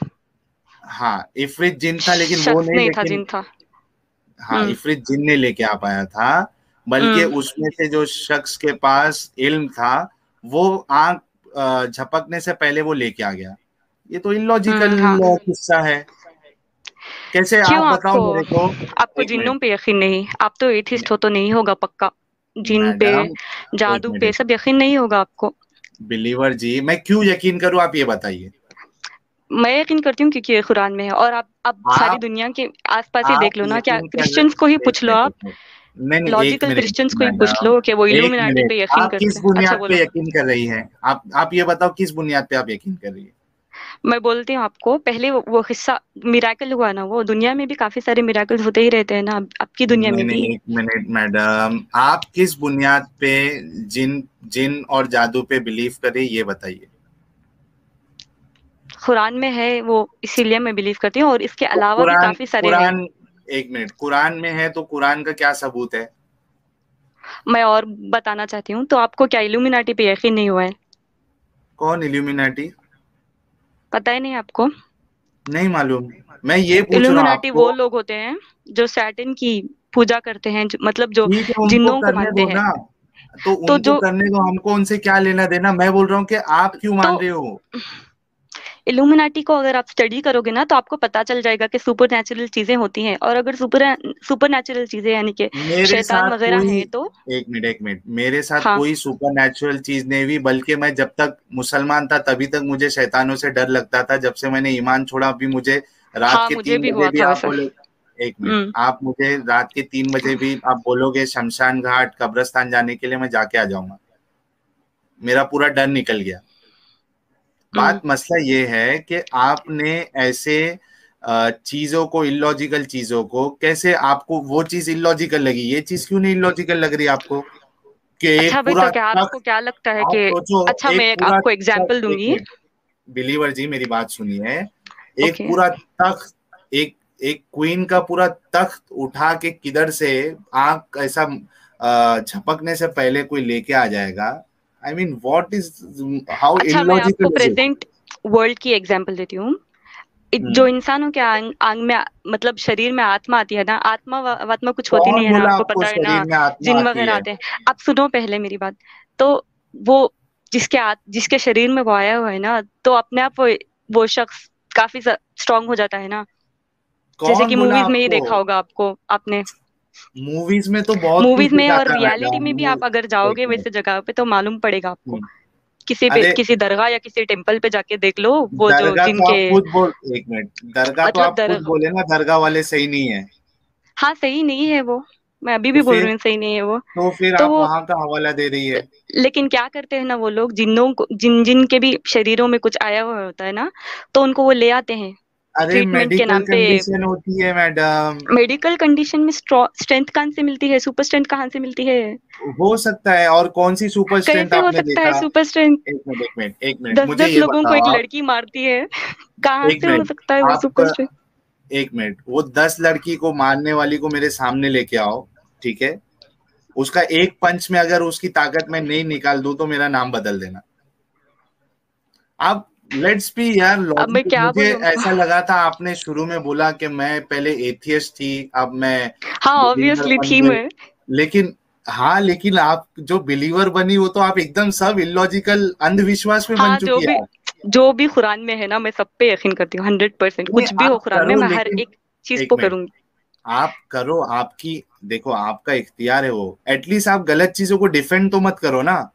हाँ इफरित जिन था, लेकिन वो शख्स नहीं, नहीं था, लेकिन जिन था। हाँ इफरित जिन ने लेके आ पाया था, बल्कि हम्म उसमें से जो शख्स के पास इल्म था वो आंख झपकने से पहले वो लेके आ गया। ये तो इलॉजिकल हाँ। किस्सा है। कैसे, आप क्यों बताओ आपको मेरे को। आपको एक जिन्नों मिनट पे यकीन नहीं? आप तो एथिस्ट हो, तो नहीं होगा पक्का जिन पे, मैडम, एक जादू पे मिनट, सब यकीन नहीं होगा आपको? बिलीवर जी, मैं क्यों यकीन करूं, आप ये बताइए। मैं यकीन करती हूँ क्योंकि ये कुरान में है, और आप सारी आप दुनिया के आसपास ही आप देख लो ना, क्या यकीन कर क्रिश्चियंस को ही रहे, एक पूछ लो मिनट आप, एक मिनट, नहीं नहीं, एक लॉजिकल मिनट क्रिश्चियंस को ही पूछ मैडम, लो कि वो एक इल्यूमिनाटी मिनट, पे यकीन आप किस करते हैं। अच्छा बुनियाद बोलो। पे यकीन कर रही हैं? आप ये बताओ किस बुनियाद पे आप यकीन कर रही है। मैं बोलती हूँ आपको, पहले वो हिस्सा मिराकल हुआ ना, वो दुनिया में भी काफी सारे मिराकल होते ही रहते हैं ना, आपकी दुनिया नहीं में भी। नहीं, एक मिनट मैडम, आप किस बुनियाद पे जिन जिन और जादू पे बिलीव करें, ये बताइए। कुरान में है वो, इसीलिए मैं बिलीव करती हूँ, और इसके तो अलावा भी कुरान काफी सारे हैं। कुरान एक मिनट, कुरान में है तो कुरान का क्या सबूत है? मैं और बताना चाहती हूँ, तो आपको क्या इल्यूमिनाटी पे यकीन नहीं हुआ है? कौन इल्यूमिनाटी? पता ही नहीं आपको? नहीं मालूम। मैं ये पूछ रहा हूँ इल्यूमिनाटी वो आपको। लोग होते हैं जो सैटन की पूजा करते हैं, मतलब जो ठीक है, उनको जिन्नों को करने मानते दो हैं। ना, तो तो उनको जो करने दो, हमको उनसे क्या लेना देना। मैं बोल रहा हूँ कि आप क्यों तो मान रहे हो। इल्यूमिनाटी को अगर आप स्टडी करोगे ना, तो आपको पता चल जाएगा कि सुपर नेचुरल चीजें होती हैं, और अगर सुपर नेचुरल चीजें यानी कि मेरे शैतान साथ वगैरह कोई है तो। एक मिनट, मेरे साथ हाँ कोई सुपर नेचुरल चीज नहीं हुई, बल्कि मैं जब तक मुसलमान था तभी तक मुझे शैतानों से डर लगता था। जब से मैंने ईमान छोड़ा, अभी मुझे रात हाँ, के मुझे तीन भी बजे हुआ भी था आप वैसे। बोले, एक मिनट, हम्म आप मुझे रात के 3 बजे भी आप बोलोगे शमशान घाट कब्रस्तान जाने के लिए, मैं जाके आ जाऊंगा। मेरा पूरा डर निकल गया। हम्म बात मसला ये है कि आपने ऐसे चीजों को, इलॉजिकल चीजों को, कैसे आपको वो चीज इलॉजिकल लगी, ये चीज क्यों नहीं इलॉजिकल लग रही आपको? कि अच्छा एक भाई, पूरा तो क्या आपको तख्त, क्या लगता है आप कि, सोचो, अच्छा मैं एक एक पूरा आपको तख्त, एग्जांपल एक दूंगी। मिनट, बिलीवर जी मेरी बात सुनिए। एक ओके। पूरा तख्त, एक एक क्वीन का पूरा तख्त उठा के किधर से आंख ऐसा झपकने से पहले कोई लेके आ जाएगा? I mean what is, how अच्छा मैं आपको illogical is it? Present world की एग्जांपल देती हूँ। जो इंसानों के आंग में, मतलब शरीर में आत्मा आती है ना, आत्मा कुछ होती नहीं कौन है ना, बोला आपको आपको पता है ना, शरीर में आत्मा जिन आती वगैरह है? आते हैं। आप सुनो पहले मेरी बात। तो वो जिसके शरीर में वो आया हुआ है ना, तो अपने आप वो शख्स काफी स्ट्रांग हो जाता है ना, जैसे कौन कि बोला मूवीज में ही आपको? देखा होगा आपको आपने। मूवीज में तो बहुत कुछ मूवीज में और दिखाता है रियलिटी में भी मैडम। आप अगर एक जाओगे मिनट, वैसे जगह पे, तो मालूम पड़ेगा आपको। हम्म, अरे किसी दरगाह या किसी टेम्पल पे जाके देख लो, वो जो दरगाह तो जिनके, आप खुद बोल, एक मिनट, दरगाह तो मतलब आप खुद बोले ना, दरगाह वाले सही नहीं है। हाँ सही नहीं है वो, मैं अभी तो भी बोल फिर रही हूँ सही नहीं है वो। तो फिर तो आप वो, वहां का हवाला दे रही है। लेकिन क्या करते हैं ना वो लोग, जिन्नों को, जिन के भी शरीरों में कुछ आया हुआ होता है ना, तो उनको वो ले आते हैं अरे ट्रीटमेंट के मेडिकल नाम पे। कंडीशन होती है मैडम। मेडिकल कंडीशन में स्ट्रेंथ कहाँ से मिलती है, सुपर स्ट्रेंथ कहाँ से मिलती है? हो सकता है, और कौन सी सुपर स्ट्रेंथ कैसे हो आपने सकता है देखा? Super strength? एक मिनट, दस मुझे दस ये लोगों को एक बताओ। लड़की मारती है, कहाँ एक से हो मिनट, सकता है वो सुपर आपका, स्ट्रेंथ? एक मिनट, वो 10 लड़की को मारने वाली को मेरे सामने लेके आओ, ठीक है? उसका एक पंच में अगर उसकी ताकत मैं नहीं निकाल दूं तो मेरा नाम बदल देना। आप लेट्स बी यार अब मैं लॉजिक। क्या मुझे बोलूँ? ऐसा लगा था आपने शुरू में बोला कि मैं पहले एथियस्ट थी, अब मैं हाँ बिलीवर ऑब्वियसली बन थी गई। मैं। लेकिन हाँ, लेकिन आप जो बिलीवर बनी वो तो आप एकदम सब इलॉजिकल अंधविश्वास में बन हाँ, चुकी है आप। जो भी कुरान में है ना, मैं सब पे यकीन करती हूँ, 100%। नहीं, कुछ भी हो आप कुरान में, करो, मैं हर लेकिन एक चीज एक को मिनट, करूंगी। आप करो, आपकी, देखो आपका इख्तियार है वो, एटलीस्ट आप गलत चीजों को डिफेंड तो मत करो ना।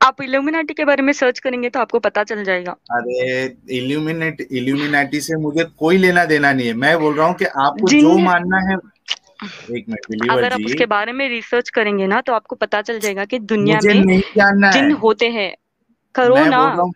आप इल्यूमिनाटी के बारे में सर्च करेंगे तो आपको पता चल जाएगा। अरे इल्यूमिनेटी से मुझे कोई लेना देना नहीं है। मैं बोल रहा हूँ कि आपको जो जिन मानना है। एक मिनट बिलीवर अगर आप जी, उसके बारे में रिसर्च करेंगे ना तो आपको पता चल जाएगा कि दुनिया मुझे में नहीं जानना जिन है। होते हैं। करो मैं ना। बोल रहा हूँ,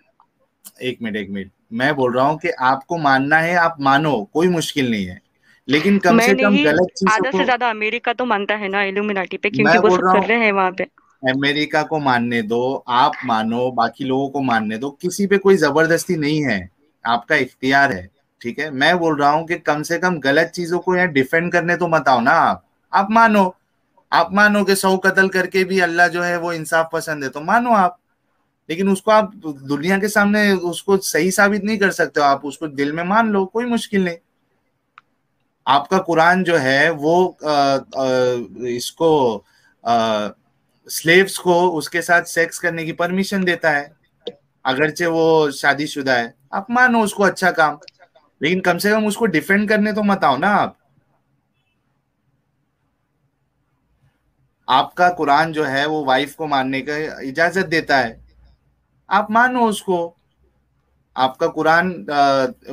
एक मिनट मैं बोल रहा हूँ कि आपको मानना है, आप मानो, कोई मुश्किल नहीं है, लेकिन कम मैं से कम नहीं, गलत चीजों आधा से को। ज्यादा अमेरिका तो मानता है ना इल्यूमिनाटी पे, क्योंकि मैं वो बोल सब रहा कर हूँ रहे हैं वहां पे। अमेरिका को मानने दो, आप मानो, बाकी लोगों को मानने दो, किसी पे कोई जबरदस्ती नहीं है, आपका इख्तियार है। ठीक है, मैं बोल रहा हूँ कि कम से कम गलत चीजों को यहाँ डिफेंड करने तो मत आओ ना। आप मानो, आप मानो कि 100 कत्ल करके भी अल्लाह जो है वो इंसाफ पसंद है, तो मानो आप। लेकिन उसको आप दुनिया के सामने उसको सही साबित नहीं कर सकते हो, आप उसको दिल में मान लो, कोई मुश्किल नहीं। आपका कुरान जो है वो इसको स्लेव्स को उसके साथ सेक्स करने की परमिशन देता है, अगरचे वो शादीशुदा है। आप मानो उसको अच्छा काम, लेकिन कम से कम उसको डिफेंड करने तो मत आओ ना आप। आपका कुरान जो है वो वाइफ को मारने का इजाजत देता है, आप मानो उसको। आपका कुरान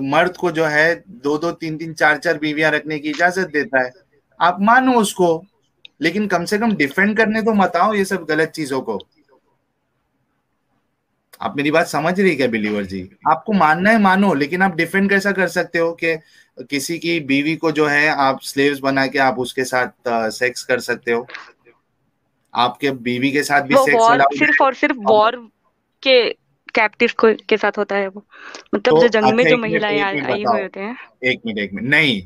मर्द को जो है दो दो तीन तीन चार चार बीवियां रखने की इजाजत देता है, आप मानो उसको। लेकिन कम से कम डिफेंड करने तो मत आओ ये सब गलत चीजों को। आप मेरी बात समझ रही क्या बिलीवर जी? आपको मानना है मानो, लेकिन आप डिफेंड कैसा कर सकते हो कि किसी की बीवी को जो है आप स्लेव्स बना के आप उसके साथ सेक्स कर सकते हो? आपके बीवी के साथ भी वो सेक्स वॉर अलाउड सिर्फ है। और सिर्फ और वॉर के कैप्टिव को के साथ होता है वो। मतलब तो जो जंग में अच्छा, जो महिलाएं एक मिनट आई हुए बताओ, होते हैं। एक मिनट नहीं,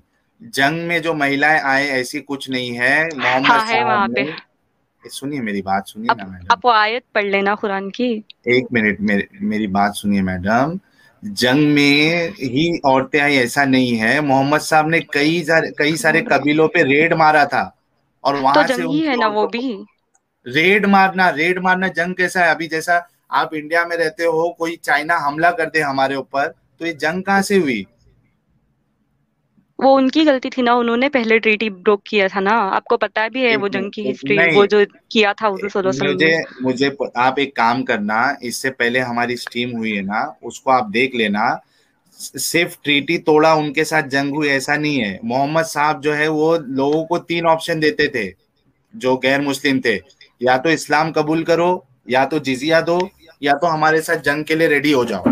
जंग में जो महिलाएं आए ऐसी कुछ नहीं है, मोहम्मद हाँ है साहब वहां पे। ने। सुनिए मेरी बात, सुनिए आप ना मैडम। आप वो आयत पढ़ लेना कुरान की। एक मिनट मेरी बात सुनिए मैडम। जंग में ही औरतें आई ऐसा नहीं है, मोहम्मद साहब ने कई सारे कबीलों पे रेड मारा था, और तो वहां से जंग ही है उनकी ना वो औरतों भी। को। रेड मारना जंग कैसा है? अभी जैसा आप इंडिया में रहते हो, कोई चाइना हमला कर दे हमारे ऊपर, तो ये जंग कहाँ से हुई? वो उनकी गलती थी ना, उन्होंने पहले ट्रीटी ब्रोक किया था ना, आपको पता भी है एक वो जंग की मिनट हिस्ट्री, नहीं, वो जो किया था हुजूर सल्लल्लाहु अलैहि वसल्लम मुझे ने। मुझे आप एक काम करना, इससे पहले हमारी स्ट्रीम हुई है ना, उसको आप देख लेना। सिर्फ ट्रीटी तोड़ा उनके साथ जंग हुई ऐसा नहीं है। मोहम्मद साहब जो है वो लोगों को 3 ऑप्शन देते थे, जो गैर मुस्लिम थे, या तो इस्लाम कबूल करो, या तो जिजिया दो, या तो हमारे साथ जंग के लिए रेडी हो जाओ।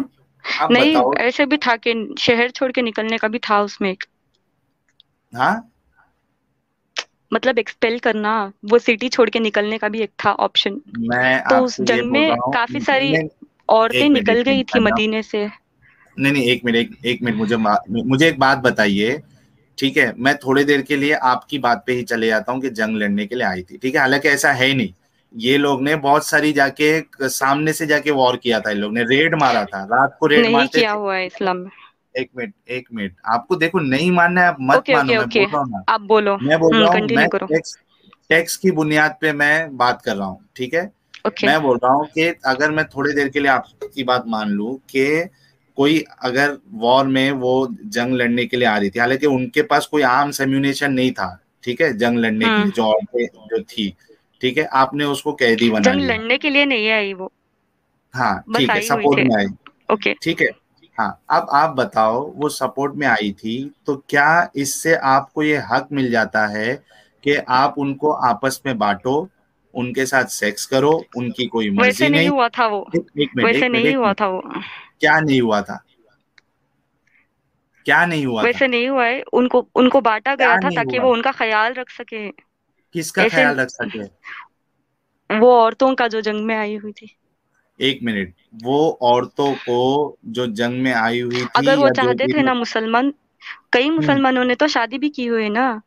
आप नहीं, बताओ। ऐसे भी था कि शहर छोड़ के निकलने का भी था उसमें एक, हाँ, मतलब एक्सपेल करना, वो सिटी छोड़ के निकलने का भी एक था ऑप्शन। मैं तो उस आपसे ये जंग बोल में रहा हूँ। काफी सारी औरतें एक निकल गई मिनट थी मैडम, मदीने से। नहीं नहीं, एक मिनट मुझे एक बात बताइए। ठीक है, मैं थोड़ी देर के लिए आपकी बात पे ही चले जाता हूँ कि जंग लड़ने के लिए आई थी, ठीक है, हालांकि ऐसा है ही नहीं। ये लोग ने बहुत सारी जाके सामने से जाके वॉर किया था, इन लोग ने रेड मारा था, रात को रेड नहीं मारते किया थे। हुआ है इस्लाम में। एक मिनट आपको देखो नहीं मानना है, आप मत ओके मानो, ओके मैं ओके, बोल रहा हूँ ना। आप बोलो। मैं बोल रहा हूँ, मैं कंटिन्यू करो। टेक्स्ट टेक्स्ट की बुनियाद पे मैं बात कर रहा हूँ, ठीक है। ओके। मैं बोल रहा हूँ कि अगर मैं थोड़ी देर के लिए आपकी बात मान लूं कि कोई अगर वॉर में वो जंग लड़ने के लिए आ रही थी, हालांकि उनके पास कोई आर्म्स एम्यूनेशन नहीं था, ठीक है, जंग लड़ने के लिए जो औरतें जो थी, ठीक है, आपने उसको कैदी बना जंग लिया। लड़ने के लिए नहीं आई वो, हाँ बस ठीक है, आई हुई सपोर्ट थी। में आई। ओके। ठीक है। हाँ, अब आप बताओ, वो सपोर्ट में आई थी, तो क्या इससे आपको ये हक मिल जाता है कि आप उनको आपस में बांटो, उनके साथ सेक्स करो, उनकी कोई वैसे मर्जी नहीं नहीं? हुआ था वो। वैसे नहीं एक हुआ मिनट, था वो। क्या नहीं हुआ था? क्या नहीं हुआ था? वैसे नहीं हुआ है, उनको उनको बांटा क्या गया था नहीं ताकि हुआ? वो उनका ख्याल रख सके। किसका ऐसे ख्याल रख सके? वो औरतों का जो जंग में आई हुई थी। एक मिनट, वो औरतों को जो जंग में आई हुई थी अगर वो या जो चाहते थे इन। ना मुसलमान, कई हम्म, मुसलमानों ने तो शादी भी की हुई है ना।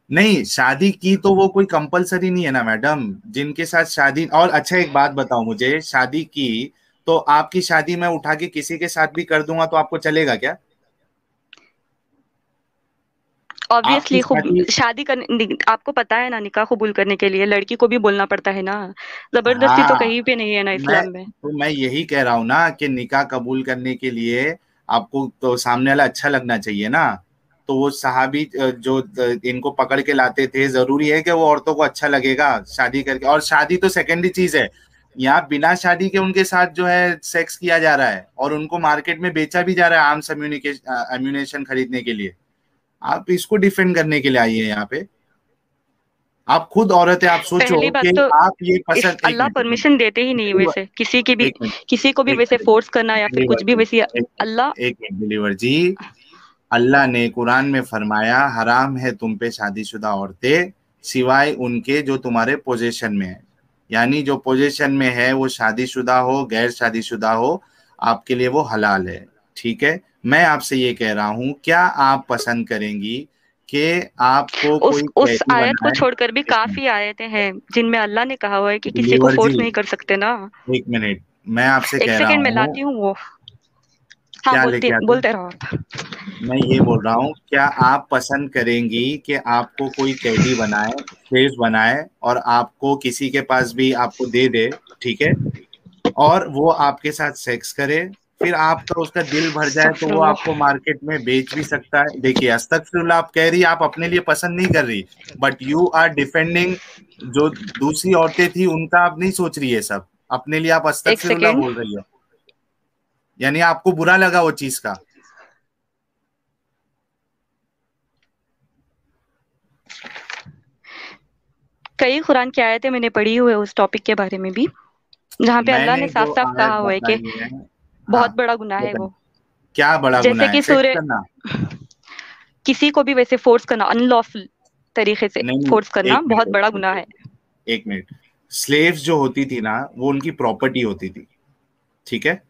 नहीं, शादी की तो वो कोई कंपलसरी नहीं है ना मैडम, जिनके साथ शादी। और अच्छा एक बात बताओ मुझे, शादी की तो आपकी शादी मैं उठा के किसी के साथ भी कर दूंगा तो आपको चलेगा क्या? आपकी ऑब्वियसली खूब शादी। शादी करने, आपको पता है ना, निकाह कबूल करने के लिए लड़की को भी बोलना पड़ता है ना। जबरदस्ती तो हाँ, कहीं पे नहीं है ना मैं इस्लाम में। तो मैं यही कह रहा हूँ ना कि निकाह कबूल करने के लिए आपको तो सामने वाला अच्छा लगना चाहिए ना। तो वो सहाबी जो इनको पकड़ के लाते थे, जरूरी है कि वो औरतों को अच्छा लगेगा शादी करके? और शादी तो सेकेंडरी चीज है। यहाँ बिना शादी के उनके साथ जो है सेक्स किया जा रहा है, और उनको मार्केट में बेचा भी जा रहा है आर्म्स एम्यूनिकेशन एम्यूनेशन खरीदने के लिए। आप इसको डिफेंड करने के लिए आइए यहाँ पे। आप खुद औरत है, आप सोचो पहली बात कि तो आप ये पसंद, एक अल्लाह मिनट परमिशन देते ही नहीं वैसे किसी की भी, एक मिनट किसी को भी एक वैसे मिनट फोर्स करना या फिर कुछ भी वैसे अल्लाह। एक मिनट बिलीवर जी, अल्लाह ने कुरान में फरमाया हराम है तुम पे शादीशुदा औरतें सिवाय उनके जो तुम्हारे पोजीशन में है, यानी जो पोजीशन में है वो शादीशुदा हो गैर शादीशुदा हो, आपके लिए वो हलाल है। ठीक है, मैं आपसे ये कह रहा हूं, क्या आप पसंद करेंगी कि आपको कोई उस कैदी आयत को बनाए? छोड़कर भी एक मिनट काफी आयतें हैं जिनमें अल्लाह ने कहा हुआ है कि किसी को बिलीवर जी, फोर्स नहीं कर सकते ना। एक मिनट, मैं आपसे एक कह रहा सेकंड में हूँ, लाती हूँ वो। हाँ क्या बोलते लेके आते हैं? बोलते रहो आप। मैं ये बोल रहा हूँ, क्या आप पसंद करेंगी कि आपको कोई कैदी बनाए, स्लेव बनाए, और आपको किसी के पास भी आपको दे दे, ठीक है, और वो आपके साथ सेक्स करे, फिर आपका उसका दिल भर जाए तो वो अस्तगफुरुल्लाह। आपको मार्केट में बेच भी सकता है? देखिए, अस्तगफिरुल्लाह आप कह रही है, आप अपने लिए पसंद नहीं कर रही, बट यू आर डिफेंडिंग जो दूसरी औरतें थी उनका आप नहीं सोच रही है, सब अपने लिए आप एक अस्तगफिरुल्लाह सेकेंड। बोल रही है, यानी आपको बुरा लगा वो चीज का? कई कुरान की आयतें मैंने पढ़ी हुई है उस टॉपिक के बारे में भी, जहाँ पे अल्लाह मैंने ने जो साफ साफ आयत कहा हुआ है कि बताई है, हाँ बहुत बड़ा गुनाह है बताइए, वो। क्या बड़ा जैसे गुनाह है कि सेक्स सूर्य, करना? किसी को भी वैसे फोर्स करना, अनलॉफुल तरीके से नहीं नहीं, फोर्स करना एक बहुत मिनट बड़ा गुनाह है। एक मिनट, स्लेव्स जो होती थी ना वो उनकी प्रॉपर्टी होती थी, ठीक है,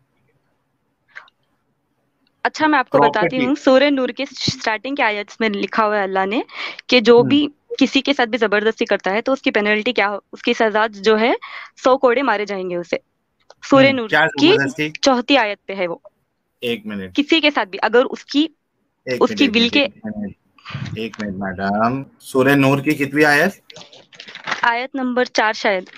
अच्छा मैं आपको बताती प्रॉपर्टी। हूँ, सूर्य नूर के स्टार्टिंग के आयत में लिखा हुआ है अल्लाह ने कि जो भी किसी के साथ भी जबरदस्ती करता है तो उसकी पेनल्टी क्या हो, उसकी सजा जो है 100 कोड़े मारे जाएंगे उसे। सूर्य नूर क्या की जबरदस्ती? 4th आयत पे है वो। एक मिनट किसी के साथ भी अगर उसकी एक मिनट उसकी एक विल मिनट के, एक मिनट एक मिनट मैडम, सूरह नूर की कितनी आयत? आयत नंबर 4 शायद।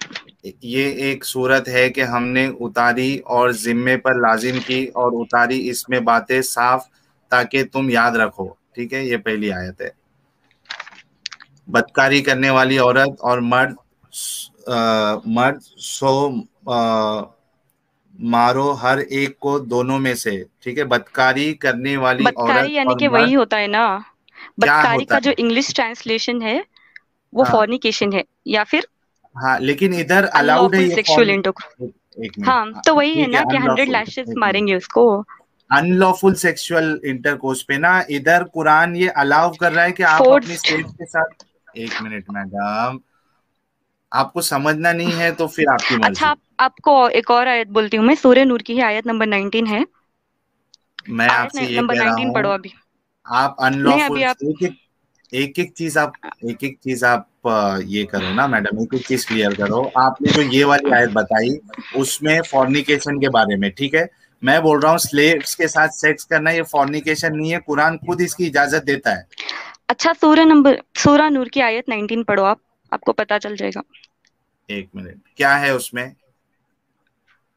ये एक सूरत है कि हमने उतारी और जिम्मे पर लाजिम की और उतारी इसमें बातें साफ ताकि तुम याद रखो, ठीक है, ये पहली आयत है। बदकारी करने वाली औरत और मर्द, मर्द सो मारो हर एक को दोनों में से, ठीक है, बदकारी करने वाली औरत बदकारी यानी और कि वही मर्द, होता है ना, क्या बदकारी होता का जो है? इंग्लिश ट्रांसलेशन है वो हाँ फॉर्निकेशन है या फिर हाँ, लेकिन इधर अलाउड है अनलॉफुल ये सेक्सुअल फॉर्न। इंटरकोर्स। एक मिनट, हाँ तो वही है ठीक है, ना कि 100 अनलॉफुल, लैशेस एक मिनट, मारेंगे उसको। अनलॉफुल सेक्सुअल इंटरकोर्स पे ना, इधर कुरान ये अलाउ कर रहा है कि आप अपनी फोर्स्ड। स्लेव के साथ। एक मिनट मैडम, आपको समझना नहीं है तो फिर आपकी अच्छा मर्जी। आपको एक और आयत बोलती हूँ मैं, सूर्य नूर की ही आयत नंबर 19 है। मैं आयत आपसे ये नंबर कह रहा 19 पढ़ो हूँ, अभी। आप नहीं अभी अनलॉफुल, आप। एक एक चीज आप ये करो ना मैडम, एक एक चीज क्लियर करो। आपने जो ये वाली आयत बताई उसमें फॉर्निकेशन के बारे में, ठीक है, मैं बोल रहा हूँ स्लेव्स के साथ सेक्स करना ये फॉर्निकेशन नहीं है, कुरान खुद इसकी इजाजत देता है। अच्छा सूरा नूर की आयत 19 पढ़ो आप, आपको पता चल जाएगा। एक मिनट, क्या है उसमें?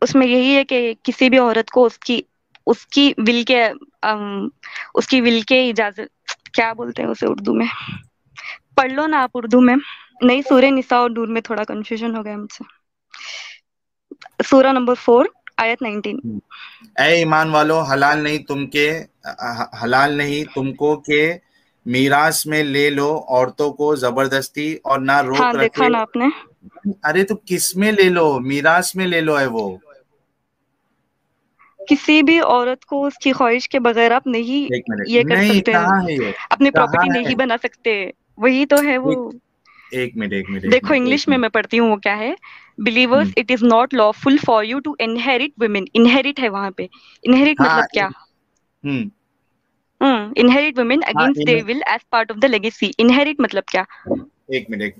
उसमें यही है कि किसी भी औरत को उसकी उसकी विल के उसकी विल के इजाजत, क्या बोलते हैं उसे उर्दू में, पढ़ लो ना आप उर्दू में। नहीं सूर्य निसा और नूर में थोड़ा कंफ्यूजन हो गया मुझसे। सूरा नंबर 4 आयत 19। ए ईमान वालो, हलाल नहीं तुमको के मीरास में ले लो औरतों को जबरदस्ती और ना रोक हाँ देखा रखे। ना आपने। अरे तो किस में ले लो? मीरास में ले लो है वो। किसी भी औरत को उसकी ख्वाहिश के बगैर आप नहीं एक मिनट, ये कर नहीं, सकते, कहाँ है ये? अपनी कहाँ प्रॉपर्टी है? नहीं बना सकते। वही तो है वो। एक एक मिनट एक मिनट एक देखो मिनट एक इंग्लिश में मिनट मैं पढ़ती हूँ वो क्या है। Believers hmm, it is not lawful for you to inherit women, inherit है वहां पे। इनहेरिट हाँ मतलब क्या? हम्म, इनहेरिट वुमेन हाँ against their will as part of the legacy, इनहेरिट मतलब क्या? एक minute,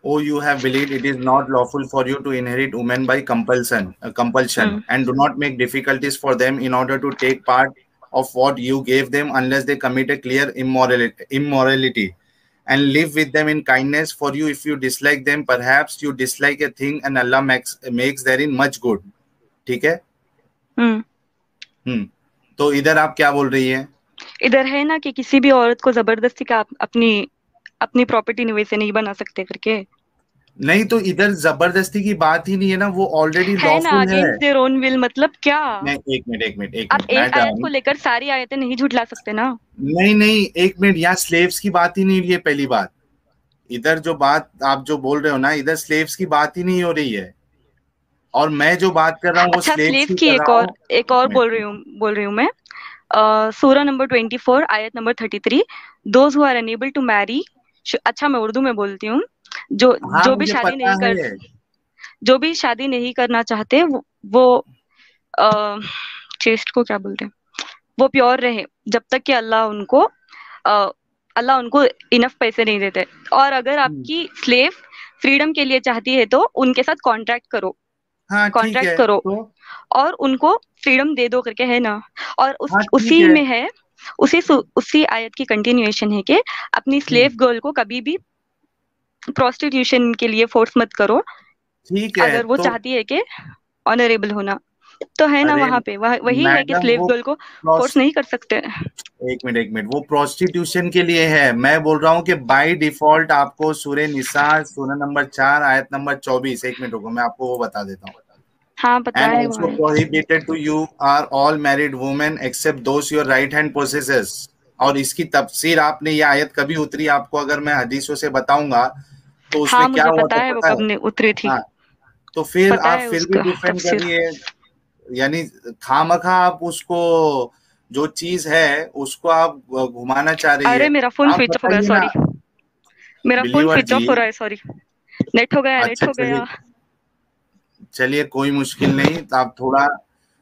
Oh, you have believed it is not lawful for you to inherit women by compulsion, hmm and do not make difficulties for them in order to take part of what you gave them unless they commit a clear immorality, and live with them in kindness. For you, if you dislike them, perhaps you dislike a thing, and Allah makes therein much good. ठीक है? हम्म हम्म, तो इधर आप क्या बोल रही है? इधर है ना कि किसी भी औरत को जबरदस्ती का अपनी अपनी प्रॉपर्टी वैसे नहीं बना सकते करके। नहीं, तो इधर जबरदस्ती की बात ही नहीं है ना, वो ऑलरेडी है ना लॉफुल है। अगेंस्ट देयर ओन विल मतलब क्या? नहीं, एक आप मिनट एक आयत मैडम, को लेकर सारी आयतें नहीं झुठला सकते ना। नहीं नहीं, एक मिनट, यहाँ स्लेव्स की बात ही नहीं है, पहली बात। इधर जो बात आप जो बोल रहे हो ना, इधर स्लेव्स की बात ही नहीं हो रही है, और मैं जो बात कर रहा हूँ वो अच्छा, स्लेव्स स्लेव की की कर रहा हूँ। एक और बोल रही हूँ मैं। सूरा नंबर 24 आयत number 33, those who are unable to marry. अच्छा, मैं उर्दू में बोलती हूँ। जो हाँ जो भी मुझे शादी पता नहीं कर है। जो भी शादी नहीं करना चाहते, वो चेस्ट को क्या बोलते हैं, वो प्योर रहे जब तक कि अल्लाह उनको इनफ पैसे नहीं देते। और अगर आपकी स्लेव फ्रीडम के लिए चाहती है तो उनके साथ हाँ ठीक कॉन्ट्रैक्ट है करो तो, और उनको फ्रीडम दे दो करके, है ना। और हाँ ठीक उसी है। में है, उसी आयत की कंटिन्यूएशन है कि अपनी स्लेव गर्ल को कभी भी प्रोस्टिट्यूशन के लिए फोर्स मत करो, ठीक है अगर वो तो, चाहती है कि ऑनरेबल होना। तो है ना, अरे वहां पे वही है कि मैडम स्लेव वो गर्ल को फोर्स नहीं कर सकते। एक मिनट, वो प्रोस्टिट्यूशन के लिए है। मैं बोल रहा हूँ कि बाय डिफॉल्ट आपको सूरह निसा सूरह नंबर 4 आयत नंबर 24, एक मिनट रुको मैं आपको वो बता देता हूँ। हाँ, पता एंड है ऑल्सो वहाँ। Prohibited to you are all married women except those your right hand possesses. और इसकी तफसीर आपने, ये आयत कभी उतरी आपको अगर मैं हदीसों से बताऊंगा तो उसमें हाँ, क्या मुझे हुआ पता था है वो पता कब है? ने उतरी थी। हाँ, तो फिर पता आप है फिर भी उसका डिफेंड कर तफसीर। रही है, यानी खामखा आप उसको, जो चीज है उसको आप घुमाना चाह रही अरे, है। मेरा फोन आप स्विच ऑफ हो गया, बताइए ना सॉरी। मेरा फोन बिलीवर स्विच जी। ऑफ हो रहा है, सॉरी। नेट हो गया, नेट अच्छा हो गया। चलिए, चलिए कोई मुश्किल नहीं, तो आप थोड़ा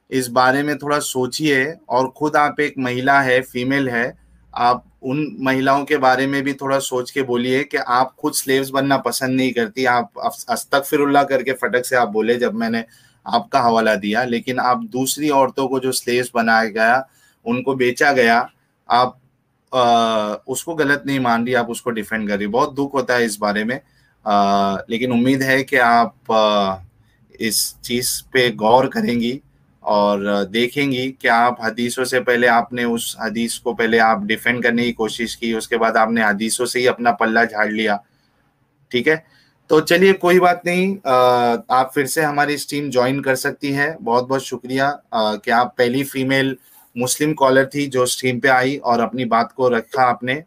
इस बारे में थोड़ा सोचिए, और खुद आप एक महिला है, फीमेल है, आप उन महिलाओं के बारे में भी थोड़ा सोच के बोलिए कि आप खुद स्लेव्स बनना पसंद नहीं करती। आप अस्तगफिरुल्लाह करके फटक से आप बोले जब मैंने आपका हवाला दिया, लेकिन आप दूसरी औरतों को जो स्लेव्स बनाया गया, उनको बेचा गया, आप उसको गलत नहीं मान रही, आप उसको डिफेंड कर रही। बहुत दुख होता है इस बारे में, लेकिन उम्मीद है कि आप इस चीज पे गौर करेंगी और देखेंगी कि आप हदीसों से पहले आपने उस हदीस को पहले आप डिफेंड करने की कोशिश की, उसके बाद आपने हदीसों से ही अपना पल्ला झाड़ लिया। ठीक है, तो चलिए कोई बात नहीं, आप फिर से हमारी इस टीम ज्वाइन कर सकती है। बहुत बहुत शुक्रिया कि आप पहली फीमेल मुस्लिम कॉलर थी जो स्ट्रीम पे आई और अपनी बात को रखा आपने।